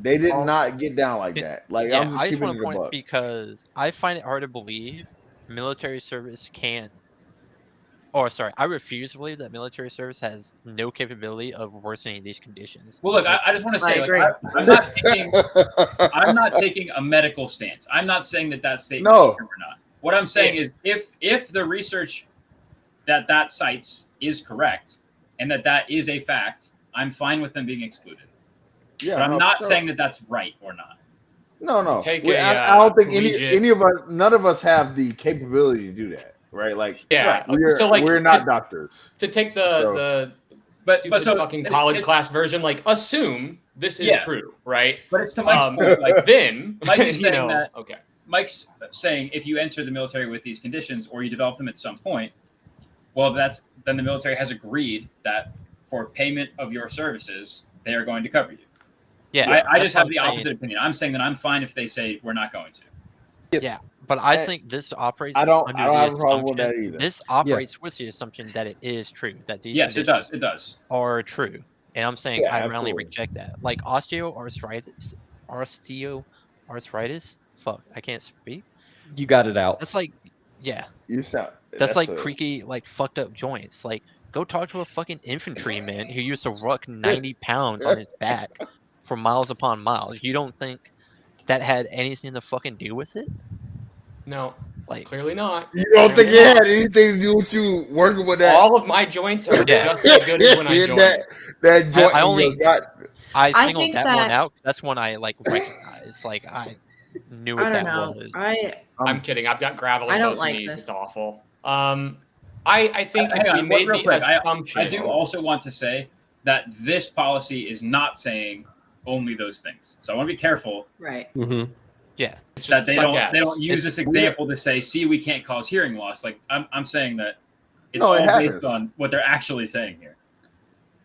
They did not get down like that. Like Yeah, I'm just I just keeping want it to a point buck. because I find it hard to believe military service can't. Or sorry, I refuse to believe that military service has no capability of worsening these conditions. Well, look, Like, I just want to I say, like, agree. I'm not taking a medical stance. I'm not saying that statement No. is true or not. What I'm saying is, if the research that cites is correct and that is a fact, I'm fine with them being excluded. Yeah, but I'm no, not sure. saying that that's right or not. No. Take I don't think collegiate- any of us, none of us have the capability to do that, right? Like, Yeah. right. We're not doctors. To take So- the But stupid so fucking it's- college it's- class version, like assume this is Yeah. true, right? But it's to Mike's point. Like, then Mike is you saying know, that. okay. Mike's saying if you enter the military with these conditions or you develop them at some point, well, then the military has agreed that for payment of your services, they are going to cover you. yeah, I just have what the I'm saying. opposite opinion. I'm saying that I'm fine if they say we're not going to. Yeah, but I think this operates I don't under have the a problem with that assumption. either. This operates with the assumption that it is true, that these Yes, it conditions does. It does. are true. And I'm saying Yeah, I roundly absolutely. reject that. Like osteoarthritis. Fuck, I can't speak. You got it out. That's like, yeah, You sound. that's like creaky, like fucked up joints. Like, go talk to a fucking infantryman who used to ruck 90 pounds on his back for miles upon miles. You don't think that had anything to fucking do with it? No, Like, clearly not. You don't think Clearly it not. had anything to do with you working with that? All of my joints are Yeah. just as good as when I joined. that joint I in only- your gut. I I singled think that one that- out. That's one I like recognized. Like, I knew what I don't that know. was. I'm kidding. I've got gravel I in don't both like knees. this. It's awful. I think Hang if we on, made real the quick. assumption, I do also want to say that this policy is not saying only those things. So I want to be careful Right. Mm-hmm. Yeah, it's that just they don't use It's this example to say, see, we can't cause hearing loss. Like I'm saying that it's No, all it based happens. on what they're actually saying here.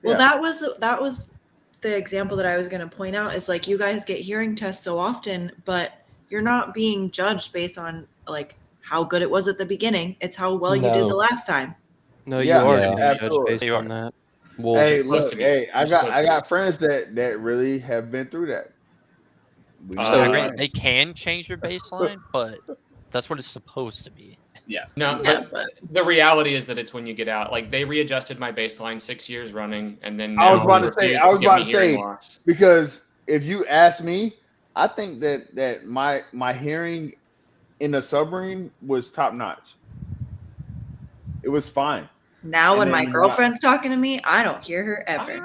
Well, Yeah. that was the example that I was going to point out is like you guys get hearing tests so often, but you're not being judged based on like how good it was at the beginning. It's how well you did No. the last time. No, Yeah, you are yeah, getting judged absolutely. based You on are. that. Well, Hey, supposed look, to be. hey, I You're supposed to got friends that really have been through that. We So, I know agree. that. They can change your baseline, but that's what it's supposed to be. No, Yeah, but the reality is that it's when you get out. Like they readjusted my baseline 6 years running, and then I was now about to say. refuse I was give about me to hearing say loss. because if you ask me, I think that my hearing in the submarine was top notch. It was fine, Now And when then my when girlfriend's talking to me, I don't hear her ever.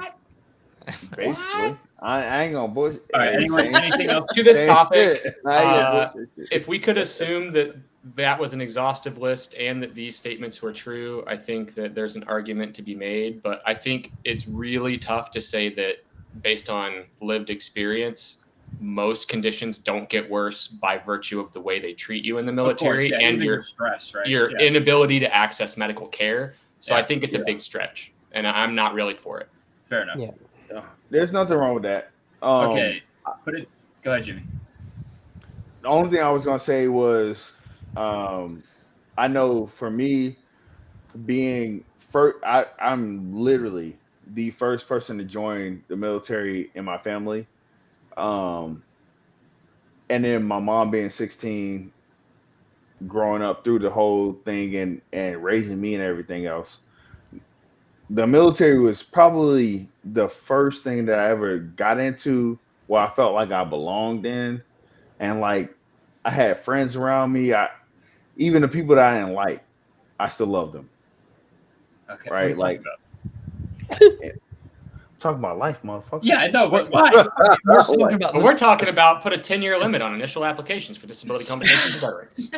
basically. I ain't gonna bullshit. All right. Hey, Anyone, same- anything else? To this same topic, shit. I ain't gonna uh, bullshit shit. if we could assume that that was an exhaustive list and that these statements were true, I think that there's an argument to be made. But I think it's really tough to say that based on lived experience, most conditions don't get worse by virtue of the way they treat you in the Of military course, yeah, and even your stress, right? your Yeah. inability to access medical care. So Yeah. I think it's a big stretch, and I'm not really for it. Fair enough. Yeah. There's nothing wrong with that. Okay. Go ahead, Jimmy. The only thing I was gonna say was, I know for me, being first, I'm literally the first person to join the military in my family. And then my mom being 16, growing up through the whole thing and raising me and everything else. The military was probably the first thing that I ever got into where I felt like I belonged in, and like I had friends around me. Even the people that I didn't like, I still loved them. Okay. Right, what are you like- talking about? Talking about life, motherfucker. Yeah, I know, but why? But we're talking about put a 10-year limit on initial applications for disability compensation for veterans.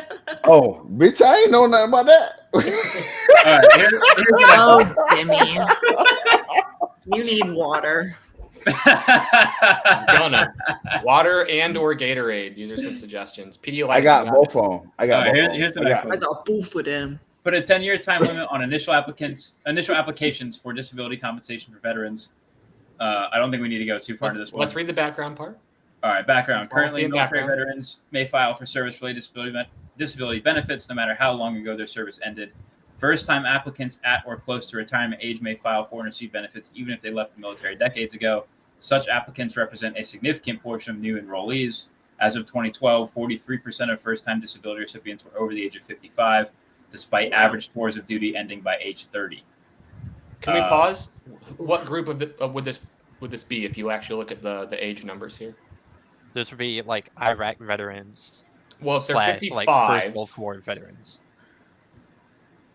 Oh, bitch, I ain't know nothing about that. All right, here's what I Oh, Jimmy, you need water. Gonna water and or Gatorade. These are some suggestions. Pedialyte. I got both of them. I got All right, both of them. here's the I next got- one. I got both for them. Put a 10-year time limit on initial applications for disability compensation for veterans. I don't think we need to go too far into this one. Let's read the background part. All right, background. Currently, Quality and military background. veterans may file for service-related disability benefits no matter how long ago their service ended. First-time applicants at or close to retirement age may file for and receive benefits even if they left the military decades ago. Such applicants represent a significant portion of new enrollees. As of 2012, 43% of first-time disability recipients were over the age of 55, despite average tours of duty ending by age 30. Can we pause? What group of would this be if you actually look at the age numbers here? This would be like Iraq veterans. Well, if they're / 55, like First Gulf War veterans.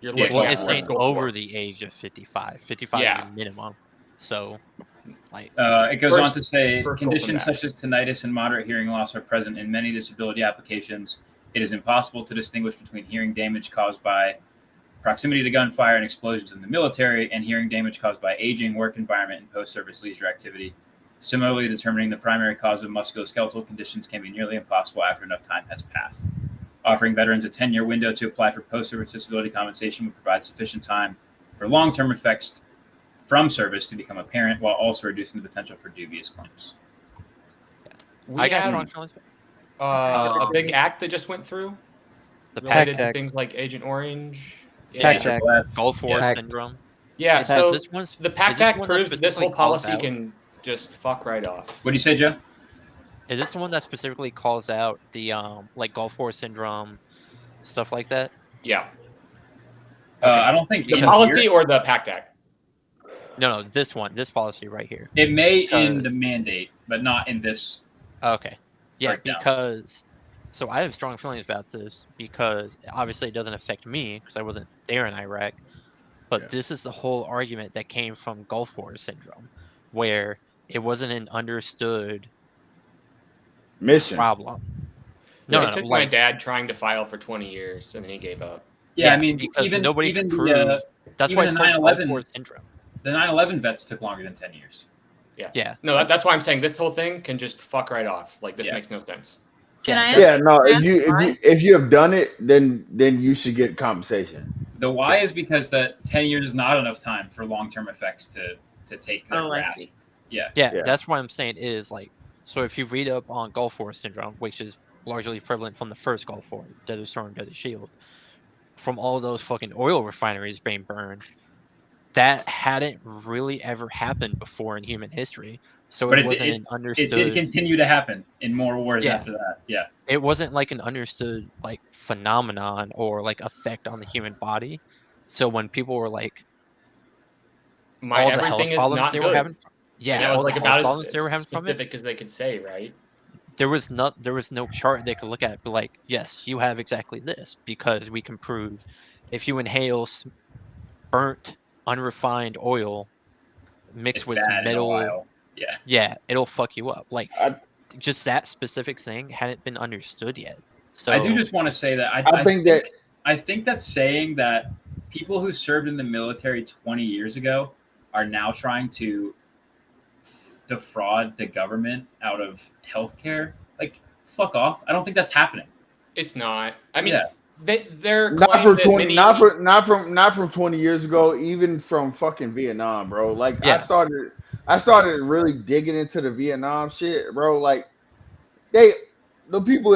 You're looking Well, at it's First saying Gulf over War. the age of 55. 55 Yeah. is the minimum. So, like, it goes on to say first conditions Gulf such as tinnitus and moderate hearing loss are present in many disability applications. It is impossible to distinguish between hearing damage caused by proximity to gunfire and explosions in the military and hearing damage caused by aging, work environment, and post-service leisure activity. Similarly, determining the primary cause of musculoskeletal conditions can be nearly impossible after enough time has passed. Offering veterans a 10-year window to apply for post-service disability compensation would provide sufficient time for long-term effects from service to become apparent while also reducing the potential for dubious claims. I got strong feelings. A big act that just went through The related PACT to Act. things like Agent Orange. PACT Act. Gulf War Pact. syndrome. Yeah, It says so this one's- the is PACT this Act one that proves that this whole specifically calls policy out- can just fuck right off. What do you say, Joe? Is this the one that specifically calls out the like Gulf War syndrome, stuff like that? Yeah. I don't think The in policy here- or the PACT Act? No, this policy right here. It may in the mandate, but not in this. Okay. Yeah, breakdown. because so I have strong feelings about this because obviously it doesn't affect me because I wasn't there in Iraq. But this is the whole argument that came from Gulf War syndrome, where it wasn't an understood mission problem. It took my dad trying to file for 20 years, and then he gave up. Yeah, I mean, because even nobody even could the, prove. That's even why it's the called Gulf 9/11 War syndrome. The 9/11 vets took longer than 10 years. Yeah. Yeah. No, that's why I'm saying this whole thing can just fuck right off. Like this Yeah. makes no sense. Can I ask Yeah, no. Fran If you have done it, then you should get compensation. The why is because that 10 years is not enough time for long-term effects to take their Oh, I grasp. see. Yeah. Yeah, that's what I'm saying is like, so if you read up on Gulf War syndrome, which is largely prevalent from the first Gulf War, Desert Storm, Desert Shield, from all those fucking oil refineries being burned, that hadn't really ever happened before in human history. So But it wasn't an understood. It did continue to happen in more wars after that. Yeah. It wasn't like an understood like phenomenon or like effect on the human body. So when people were like, all the health everything is problems not they good. were having, That all was the like health about problems as they were having from it, specific as they could say, right? there was no chart they could look at and be like, yes, you have exactly this because we can prove if you inhale burnt unrefined oil mixed It's with some bad in a metal, while. yeah, it'll fuck you up. Like just that specific thing hadn't been understood yet. So I do just want to say that I think that saying that people who served in the military 20 years ago are now trying to defraud the government out of healthcare, like, fuck off. I don't think that's happening. It's not. I mean, Yeah. they're Not from 20, not from 20 years ago, even from fucking Vietnam, bro. Like Yeah. I started really digging into the Vietnam shit, bro. Like the people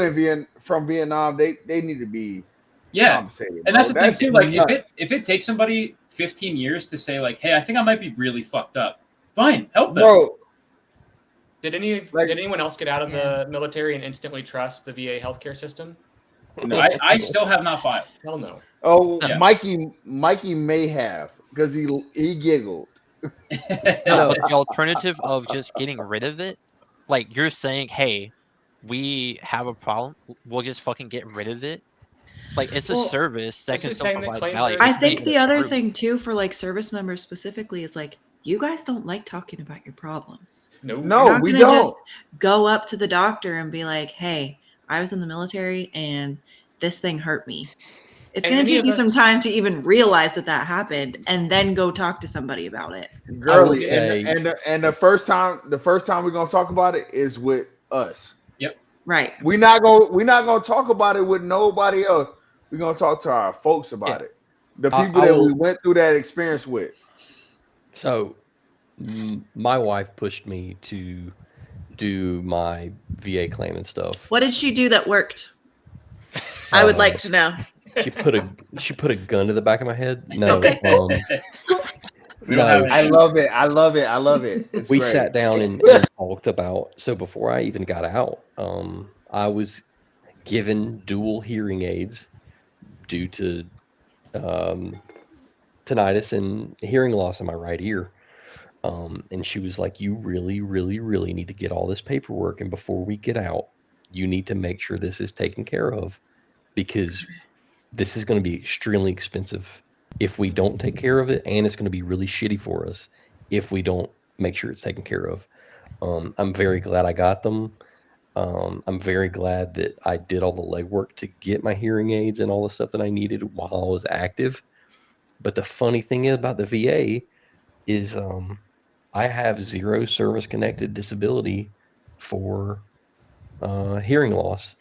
from Vietnam, they need to be compensated. And bro. that's the thing too. Like nuts. if it takes somebody 15 years to say like, hey, I think I might be really fucked up, fine, help them. Bro, did anyone else get out of the military and instantly trust the VA healthcare system? No, I still have not filed. Hell no. Oh, Yeah. Mikey may have because he giggled. No, but the alternative of just getting rid of it, like you're saying, hey, we have a problem, we'll just fucking get rid of it. Like it's a service that can still provide value. I think the other thing too for like service members specifically is like you guys don't like talking about your problems. No, You're not we gonna don't. just go up to the doctor and be like, "Hey, I was in the military and this thing hurt me." It's And going to any take of you some us- time to even realize that happened, and then go talk to somebody about it. Girly, say- and the first time we're gonna talk about it is with us. Right. We're not gonna talk about it with nobody else. We're gonna talk to our folks about it. The people that we went through that experience with. So, my wife pushed me to do my VA claim and stuff. What did she do that worked? I would like to know. She put a gun to the back of my head. No, Okay. We don't have I any. love it. I love it. I love it. It's We great. sat down and talked about. So before I even got out, I was given dual hearing aids due to tinnitus and hearing loss in my right ear. And she was like, "You really, really, really need to get all this paperwork, and before we get out, you need to make sure this is taken care of because this is going to be extremely expensive if we don't take care of it, and it's going to be really shitty for us if we don't make sure it's taken care of." I'm very glad I got them. I'm very glad that I did all the legwork to get my hearing aids and all the stuff that I needed while I was active. But the funny thing about the VA is I have 0 service connected disability for hearing loss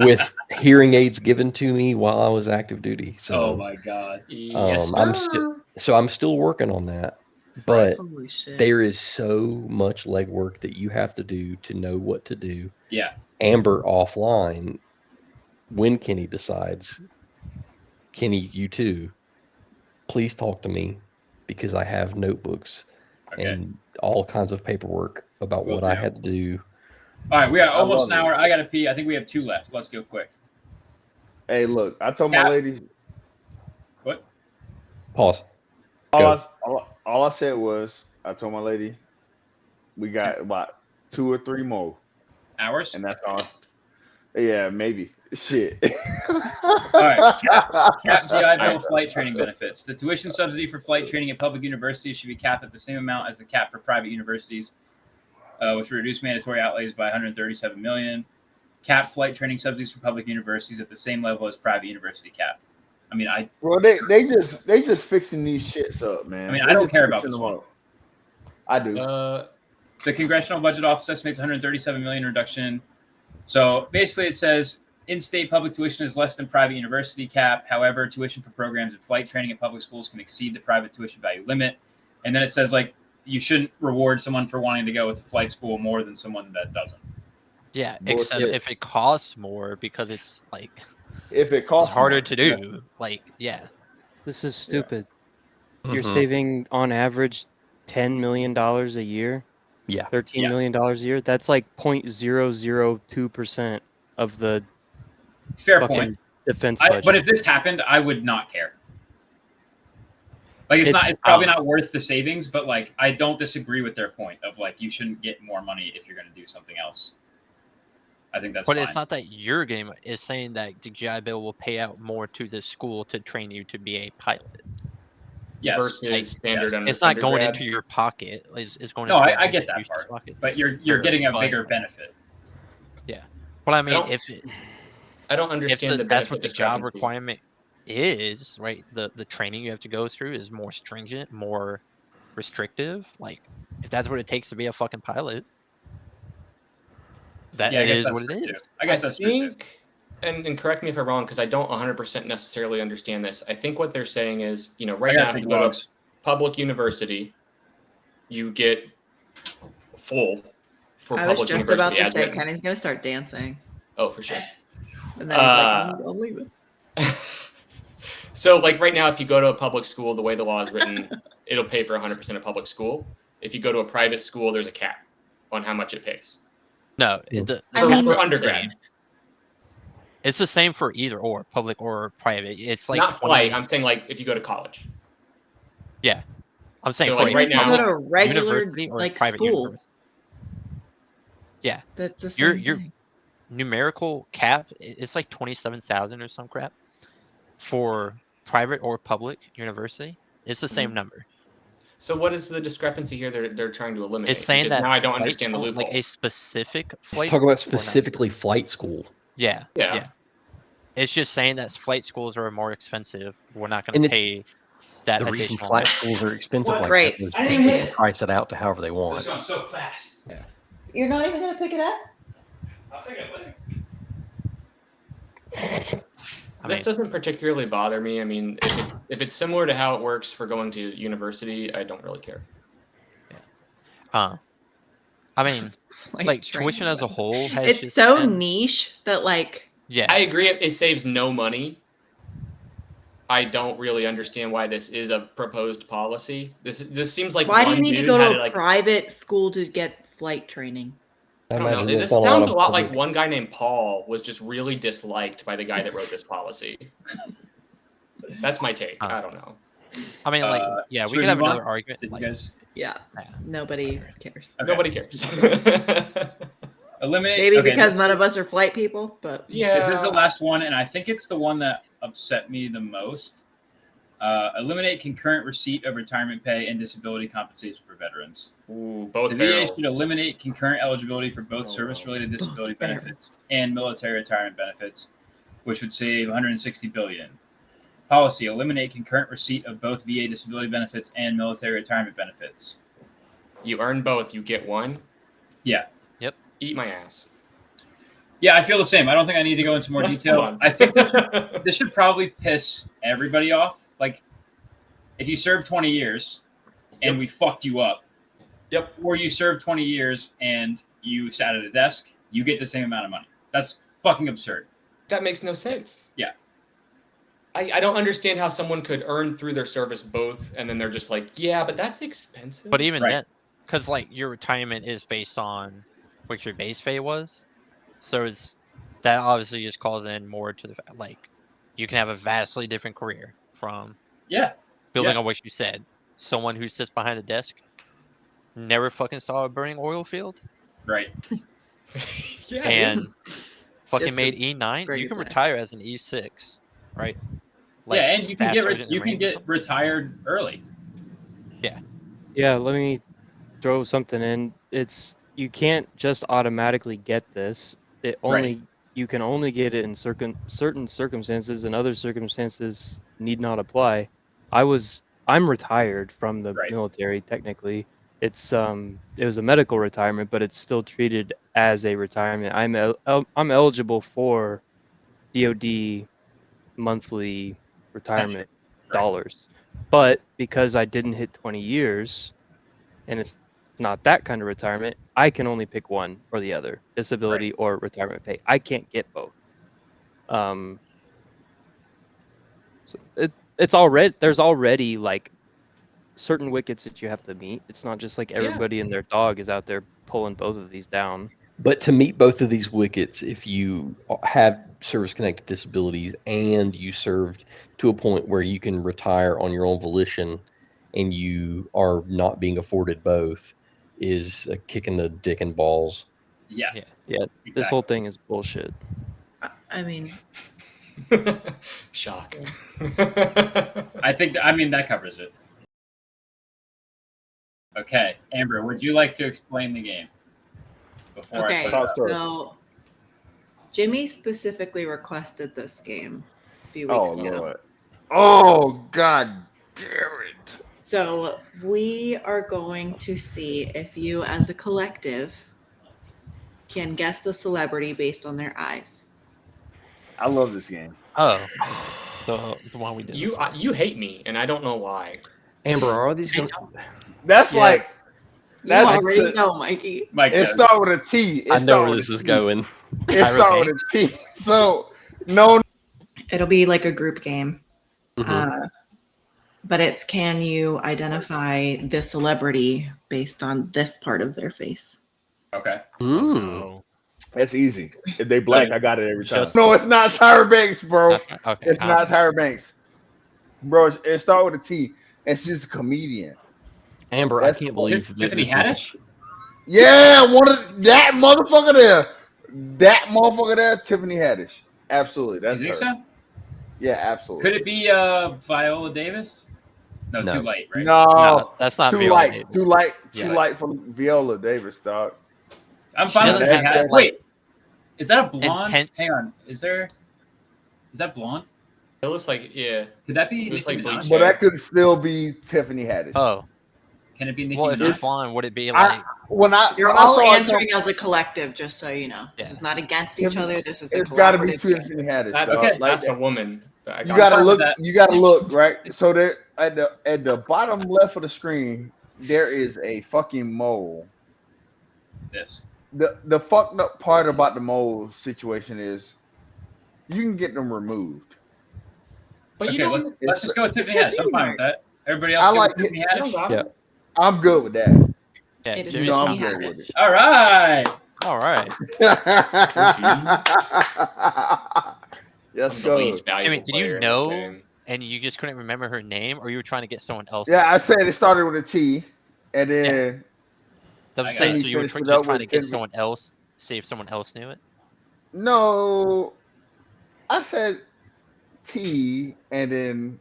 with hearing aids given to me while I was active duty. So Oh my god. Yes, I'm still working on that. But Holy shit. there is so much legwork that you have to do to know what to do. Yeah. Amber offline, when Kenny decides, Kenny, you too, please talk to me because I have notebooks Okay. and all kinds of paperwork about Will what I do. had to do. All right, we are I almost love an hour. I gotta pee. I think we have 2 left. Let's go quick. Hey, look, I told my Cap. lady. What? Pause. All Go. I said was, I told my lady, we got about 2 or 3 more, Hours? and that's all. Yeah, maybe. Shit. All right, cap GI Bill flight training benefits. The tuition subsidy for flight training at public universities should be capped at the same amount as the cap for private universities, which would reduce mandatory outlays by 137 million. Cap flight training subsidies for public universities at the same level as private university cap. I mean, Well, they just fixing these shits up, man. I mean, They I don't just care about fixing this them one. up. I do. The Congressional Budget Office estimates 137 million reduction. So basically, it says in-state public tuition is less than private university cap. However, tuition for programs and flight training at public schools can exceed the private tuition value limit. And then it says like you shouldn't reward someone for wanting to go to flight school more than someone that doesn't. Yeah, Bullshit. except if it costs more because it's like If it it's costs harder more, to do. Like, yeah. This is stupid. You're Mhm. saving on average $10 million a year. Yeah. $13 million a year. That's like 0.002% of the Fair fucking point. defense budget. But if this happened, I would not care. Like it's probably not worth the savings, but like I don't disagree with their point of like you shouldn't get more money if you're going to do something else. I think that's But fine. it's not that your game is saying that the GI Bill will pay out more to the school to train you to be a pilot. Yes. versus standard yes. It's not going undergrad. into your pocket. It's going No, into I get that part. pocket. But you're getting a bigger benefit. Yeah. But I mean, don't if I don't understand that's what the job discrepancy. requirement is, right? The training you have to go through is more stringent, more restrictive. Like, if that's what it takes to be a fucking pilot, that Yeah, I guess is that's what it true, is. too. I guess that's true too. And correct me if I'm wrong, because I don't 100% necessarily understand this. I think what they're saying is, right I now, gotta if you take go to logs. public university, you get full for I was public just university. about to as say written. Kenny's gonna start dancing. Oh, for sure. And then he's like, I'll leave it. So, like right now, if you go to a public school, the way the law is written, it'll pay for 100% of public school. If you go to a private school, there's a cap on how much it pays. No, For undergrad. It's the same for either or, public or private. It's like Not flight. I'm saying like if you go to college. Yeah, I'm saying So, for like, right now- Go to a regular university or like private school. university. Yeah, That's the same your thing. numerical cap. It's like 27,000 or some crap for private or public university. It's the same number. So what is the discrepancy here they're trying to eliminate? It's saying Because that now I don't flight understand the school, loophole. like a specific Let's flight. talk about school or not. specifically flight school. Yeah. Yeah. It's just saying that flight schools are more expensive. We're not going And to it's- pay that The reason additional. flight schools are expensive What? like Right. that is I didn't because they get can price it out to however they want. going so fast. You're not even gonna pick it up? I think I think. This doesn't particularly bother me. I mean, if it's similar to how it works for going to university, I don't really care. I mean, like tuition as a whole has It's just so been- niche that like yeah. I agree. It saves no money. I don't really understand why this is a proposed policy. This seems like Why do you one need to dude go had to a like private school to get flight training? I don't know. imagine This that's on sounds a of lot like public- one guy named Paul was just really disliked by the guy that wrote this policy. That's my take. I don't know. I mean, like, yeah, should we we could have move on? another argument. Did you Like, guys Yeah, yeah. nobody cares. Okay. Nobody cares. eliminate? Maybe okay, because this none is- of us are flight people, but Yeah. This is the last one, and I think it's the one that upset me the most. Eliminate concurrent receipt of retirement pay and disability compensation for veterans. Ooh, both The VA barrels. should eliminate concurrent eligibility for both Oh, service-related disability Both benefits and military retirement benefits, which would save $160 billion. Policy: eliminate concurrent receipt of both VA disability benefits and military retirement benefits. You earn both. You get one. Yeah. Yep. Eat my ass. Yeah, I feel the same. I don't think I need to go into more Come detail. on. I think this should probably piss everybody off. Like, if you serve 20 years and we fucked you up, Yep. or you served 20 years and you sat at a desk, you get the same amount of money. That's fucking absurd. That makes no sense. Yeah. I don't understand how someone could earn through their service both, and then they're just like, yeah, but that's expensive. But even Right. then, because like your retirement is based on what your base pay was, so it's that obviously just calls in more to the like you can have a vastly different career from Yeah. building Yeah. on what you said. Someone who sits behind a desk never fucking saw a burning oil field Right. yeah, and fucking Just made to E9. bring You it can back. retire as an E6, right? Like yeah, and you can staff get sergeant in you the can Marines or get something. retired early. Yeah, let me throw something in. It's you can't just automatically get this. It only you can only get it in certain circumstances, and other circumstances need not apply. I'm retired from the Right. military technically. It was a medical retirement, but it's still treated as a retirement. I'm eligible for DoD monthly retirement Right. dollars. But because I didn't hit 20 years and it's not that kind of retirement, I can only pick one or the other, disability or retirement pay. I can't get both. So there's already like certain wickets that you have to meet. It's not just like everybody and their dog is out there pulling both of these down. But to meet both of these wickets, if you have service-connected disabilities and you served to a point where you can retire on your own volition and you are not being afforded both, is a kick in the dick and balls. Yeah. Yeah. Yeah, Exactly. this whole thing is bullshit. I mean, Shock. I mean that covers it. Okay, Amber, would you like to explain the game before I okay, put it up? so Jimmy specifically requested this game a few Oh weeks ago. Lord. Oh God damn it. So we are going to see if you, as a collective, can guess the celebrity based on their eyes. I love this game. Oh, the one we did. You hate me, and I don't know why. Amber, are these going? That's Yeah. like You that's already know, Mikey. Mike, it does. start with a T. It I know start where with this a is T. going. It Tyra start with a T. So no. It'll be like a group game. Mhm. But it's can you identify the celebrity based on this part of their face? Okay. Mm. That's easy. If they black, I got it every time. Just- No, it's not Tyra Banks, bro. Okay. It's not Tyra Banks, bro. It start with a T, and she's a comedian. Amber, That's- I can't believe that Tiffany this is. Haddish? Yeah, one of that motherfucker there. That motherfucker there, Tiffany Haddish. Absolutely, that's you think her. so? Yeah, absolutely. Could it be Viola Davis? No, No. too late, right? No, that's not too Viola light. Davis. Too light. Yeah. Too light for Viola Davis, dog. I'm She fine with doesn't Tiffany have Haddish. that, like, Wait, is that a blonde? intense- Hang on, is that blonde? It looks like Could that be It looks Nicki like Minaj? bleach. But that could still be Tiffany Haddish. Oh, Can it be Nicki well, if Minaj? it's blonde, would it be like? You're when I all saw it answering as a collective, just so you know. This Yeah. is not against each other. This is a it's got to be collaborative game. Tiffany Haddish. that's, dog. Okay. Like that's a that. woman. You gotta fine with look. that. You gotta look right. So there at the bottom left of the screen, there is a fucking mole. This. The fucked up part about the mole situation is you can get them removed. But you Okay, don't. let's just go with Tiffany Haddish. I'm fine with that. Everybody else I good like with Tiffany You don't Haddish? got Yeah. it. I'm good with that. Yeah, It is You Jimmy's know, I'm Tiffany good with it. Haddish. All right. all right. Yes, I'm the sir. least valuable Jimmy, did player you in this know game. and you just couldn't remember her name, or you were trying to get someone else's? Yeah, I said it started with a T, and then I was I got saying, it. so you were finished it just up trying with to get Tiffany. someone else, see if someone else knew it. No, I said T, and then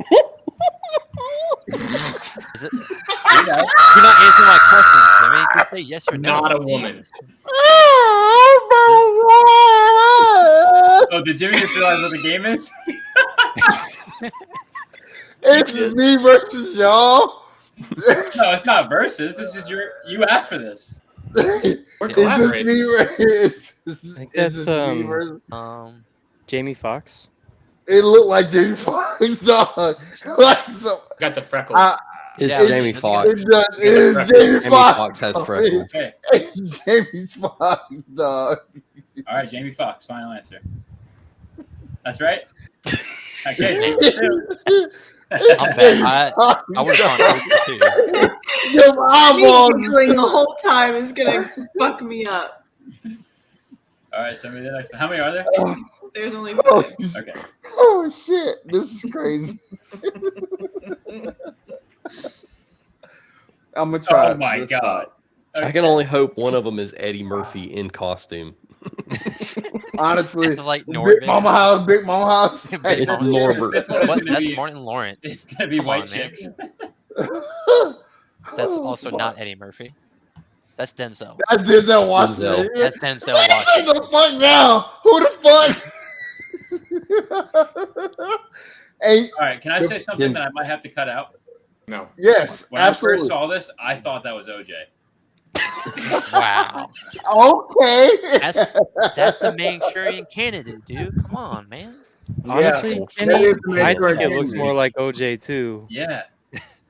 Is it? You're not answering my question, Jimmy. Just say yes or no. Not a woman. Jesus. Oh, did Jimmy just realize what the game is? it's me versus y'all. No, it's not versus. This is you asked for this. We're Is this collaborating. me versus? think Is that's, this me versus? Jamie Foxx. It looked like Jamie Foxx, dog. Like so. Got the freckles. It's Yeah, Jamie it's- Foxx. It does. It Yeah, the is freckles. Jamie Jamie Foxx. Foxx has dog. freckles. Okay. It's Jamie Foxx, dog. All right, Jamie Foxx. Final answer. That's right. Okay, Jamie too. I'm bad. I would have gone too. Them Me eyeballs. giggling the whole time is gonna fuck me up. All right, send me the next one. How many are there? There's only Oh, 5. Okay. oh shit! This is crazy. I'm gonna try. Oh my god. I can only hope one of them is Eddie Murphy in costume. Honestly, It's like Big Norbert. Mama House, Big Mama House. Big It's Mama. Norbert. Fifth one is What? gonna That's be- Martin Lawrence. It's gonna be Come white on, man. chicks. That's Oh, also fuck. not Eddie Murphy. That's Denzel. That's Denzel That's Washington. Denzel. That's Denzel What Washington. the fuck now? Who the fuck? Hey, All right, can I say something that I might have to cut out? No. yes, When I absolutely. first saw this, I thought that was OJ. Wow. Okay. That's the Manchurian candidate, dude. Come on, man. Honestly, that Kenny, is the I Manchurian think it looks candidate. more like OJ too. Yeah.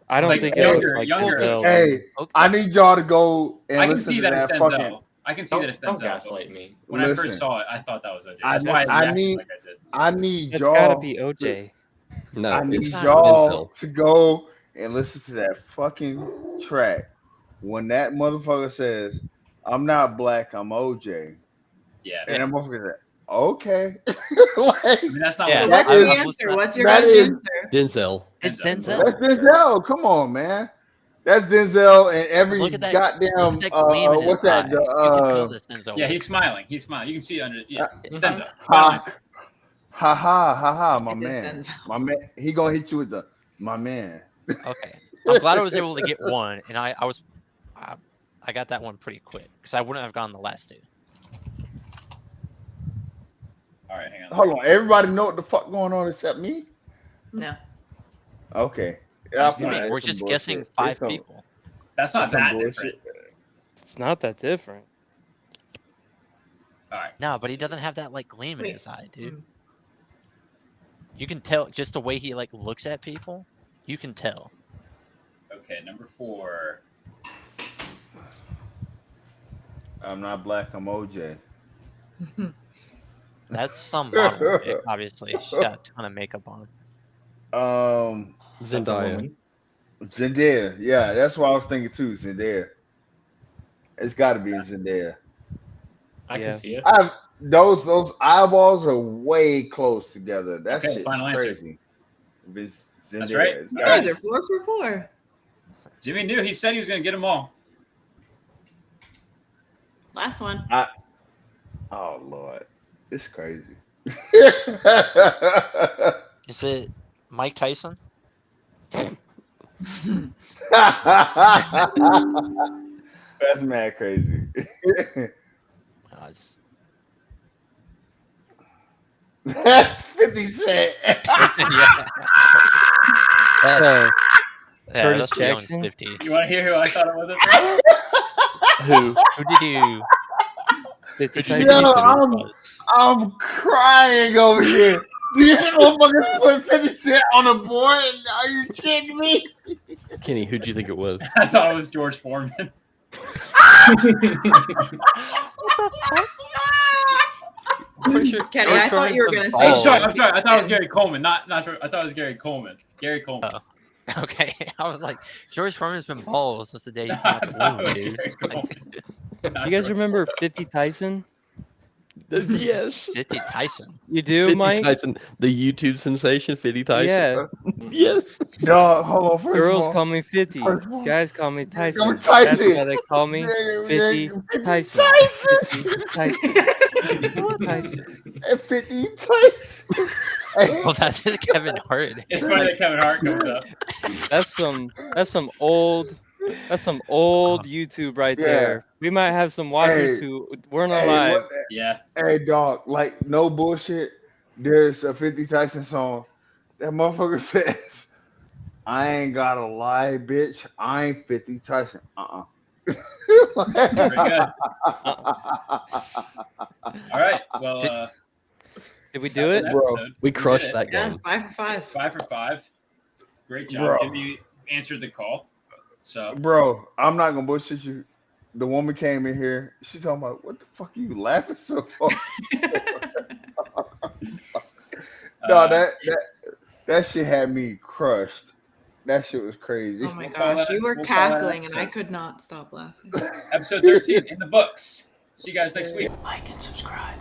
I don't Like think younger- it looks like younger. Denzel. Hey, Okay. I need y'all to go and I can listen see to that it's that Denzel. fucking. I can see that it's Don't Denzel. gaslight me. When I Listen. first saw it, I thought that was OJ. I- That's why I I reacted need- like I did. I need It's y'all. gotta be OJ. No, I need it's y'all Denzel. to go and listen to that fucking track. When that motherfucker says, "I'm not black, I'm OJ," Yeah. and that motherfucker said, "Okay," like, I mean, that's not Yeah, what What's that the is- answer? What's your that guys' is- answer? Denzel. It's Denzel. Denzel. that's Denzel. Come on, man. That's Denzel and every Look at that- goddamn. Look at that gleam in his What's that? eye. You can tell The that's Denzel. Yeah, he's smiling. He's smiling. You can see it under. Yeah, Mhm. Denzel. ha ha, my It is man, Denzel. my man. He gonna hit you with the my man. Okay. I'm glad I was able to get one, and I got that one pretty quick because I wouldn't have gotten the last two. All right, hang on. Hold on, everybody know what the fuck going on except me? No. Okay. That's fine. right. It's We're some just bullshit. guessing It's 5 some- people. That's not it's some that bullshit. different. It's not that different. All right. No, but he doesn't have that like gleam in Wait. his eye, dude. Mm. You can tell just the way he like looks at people. You can tell. Okay, number 4. I'm not black. I'm OJ. That's some model, obviously. She's got a ton of makeup on. That's a Zendaya. woman. Zendaya. Yeah, that's what I was thinking too. Zendaya. It's got to be Zendaya. I Yeah. can see it. Those eyeballs are way close together. That Okay, shit's final answer. crazy. If it's Zendaya, That's right. it's All gotta Yeah, right. they're 4 for 4. Jimmy knew. He said he was going to get them all. Last one. Oh Lord, it's crazy. Is it Mike Tyson? That's mad crazy. It's- That's 50 Cent. yeah. Uh, Yeah, Curtis that's beyond Jackson? 50. You want to hear who I thought it was at first? Who did you? 50 Who did you Tyson? Yo, think it was? I'm crying over here. These motherfuckers put 50 Cent on the board. Are you kidding me? Kenny, who'd you think it was? I thought it was George Foreman. What the fuck? I'm pretty sure. Kenny, George I thought you were Foreman's gonna been say I'm bald. sorry. I thought it was Gary Coleman. Not sure. I thought it was Gary Coleman. Gary Coleman. Oh. Okay, I was like, George Foreman's been bald since the day he came I out the thought womb, it was dude. Gary Coleman. You guys remember 50 Tyson? Yes. 50 Tyson. You do, 50 Mike? Tyson, the YouTube sensation, 50 Tyson. Yeah. Yes. Dog, hold on. First Girls of all, call me 50. first of all, Guys call me Tyson. Tyson. That's why they call me 50 Tyson. 50 Tyson. 50 Tyson. And 50 Tyson. Well, that's just Kevin Hart. It's funny that Kevin Hart comes up. That's some old YouTube right Yeah. there. We might have some watchers Hey. who weren't Hey, alive. Yeah. Hey, dog, like, no bullshit. There's a 50 Tyson song. That motherfucker says, I ain't gotta lie, bitch. I ain't 50 Tyson. Pretty good. All right. Well, Did we do that's it? an Bro, episode. We did crushed it. that Yeah, game. 5 for 5. 5 for 5. Great job. Bro. Jimmy answered the call. So Bro, I'm not gonna bullshit you. The woman came in here. She's talking about, what the fuck are you laughing so for? No, that shit had me crushed. That shit was crazy. Oh my We'll call gosh, that- you were we'll call that cackling and I episode. could not stop laughing. episode 13 in the books. See you guys next week. Like and subscribe.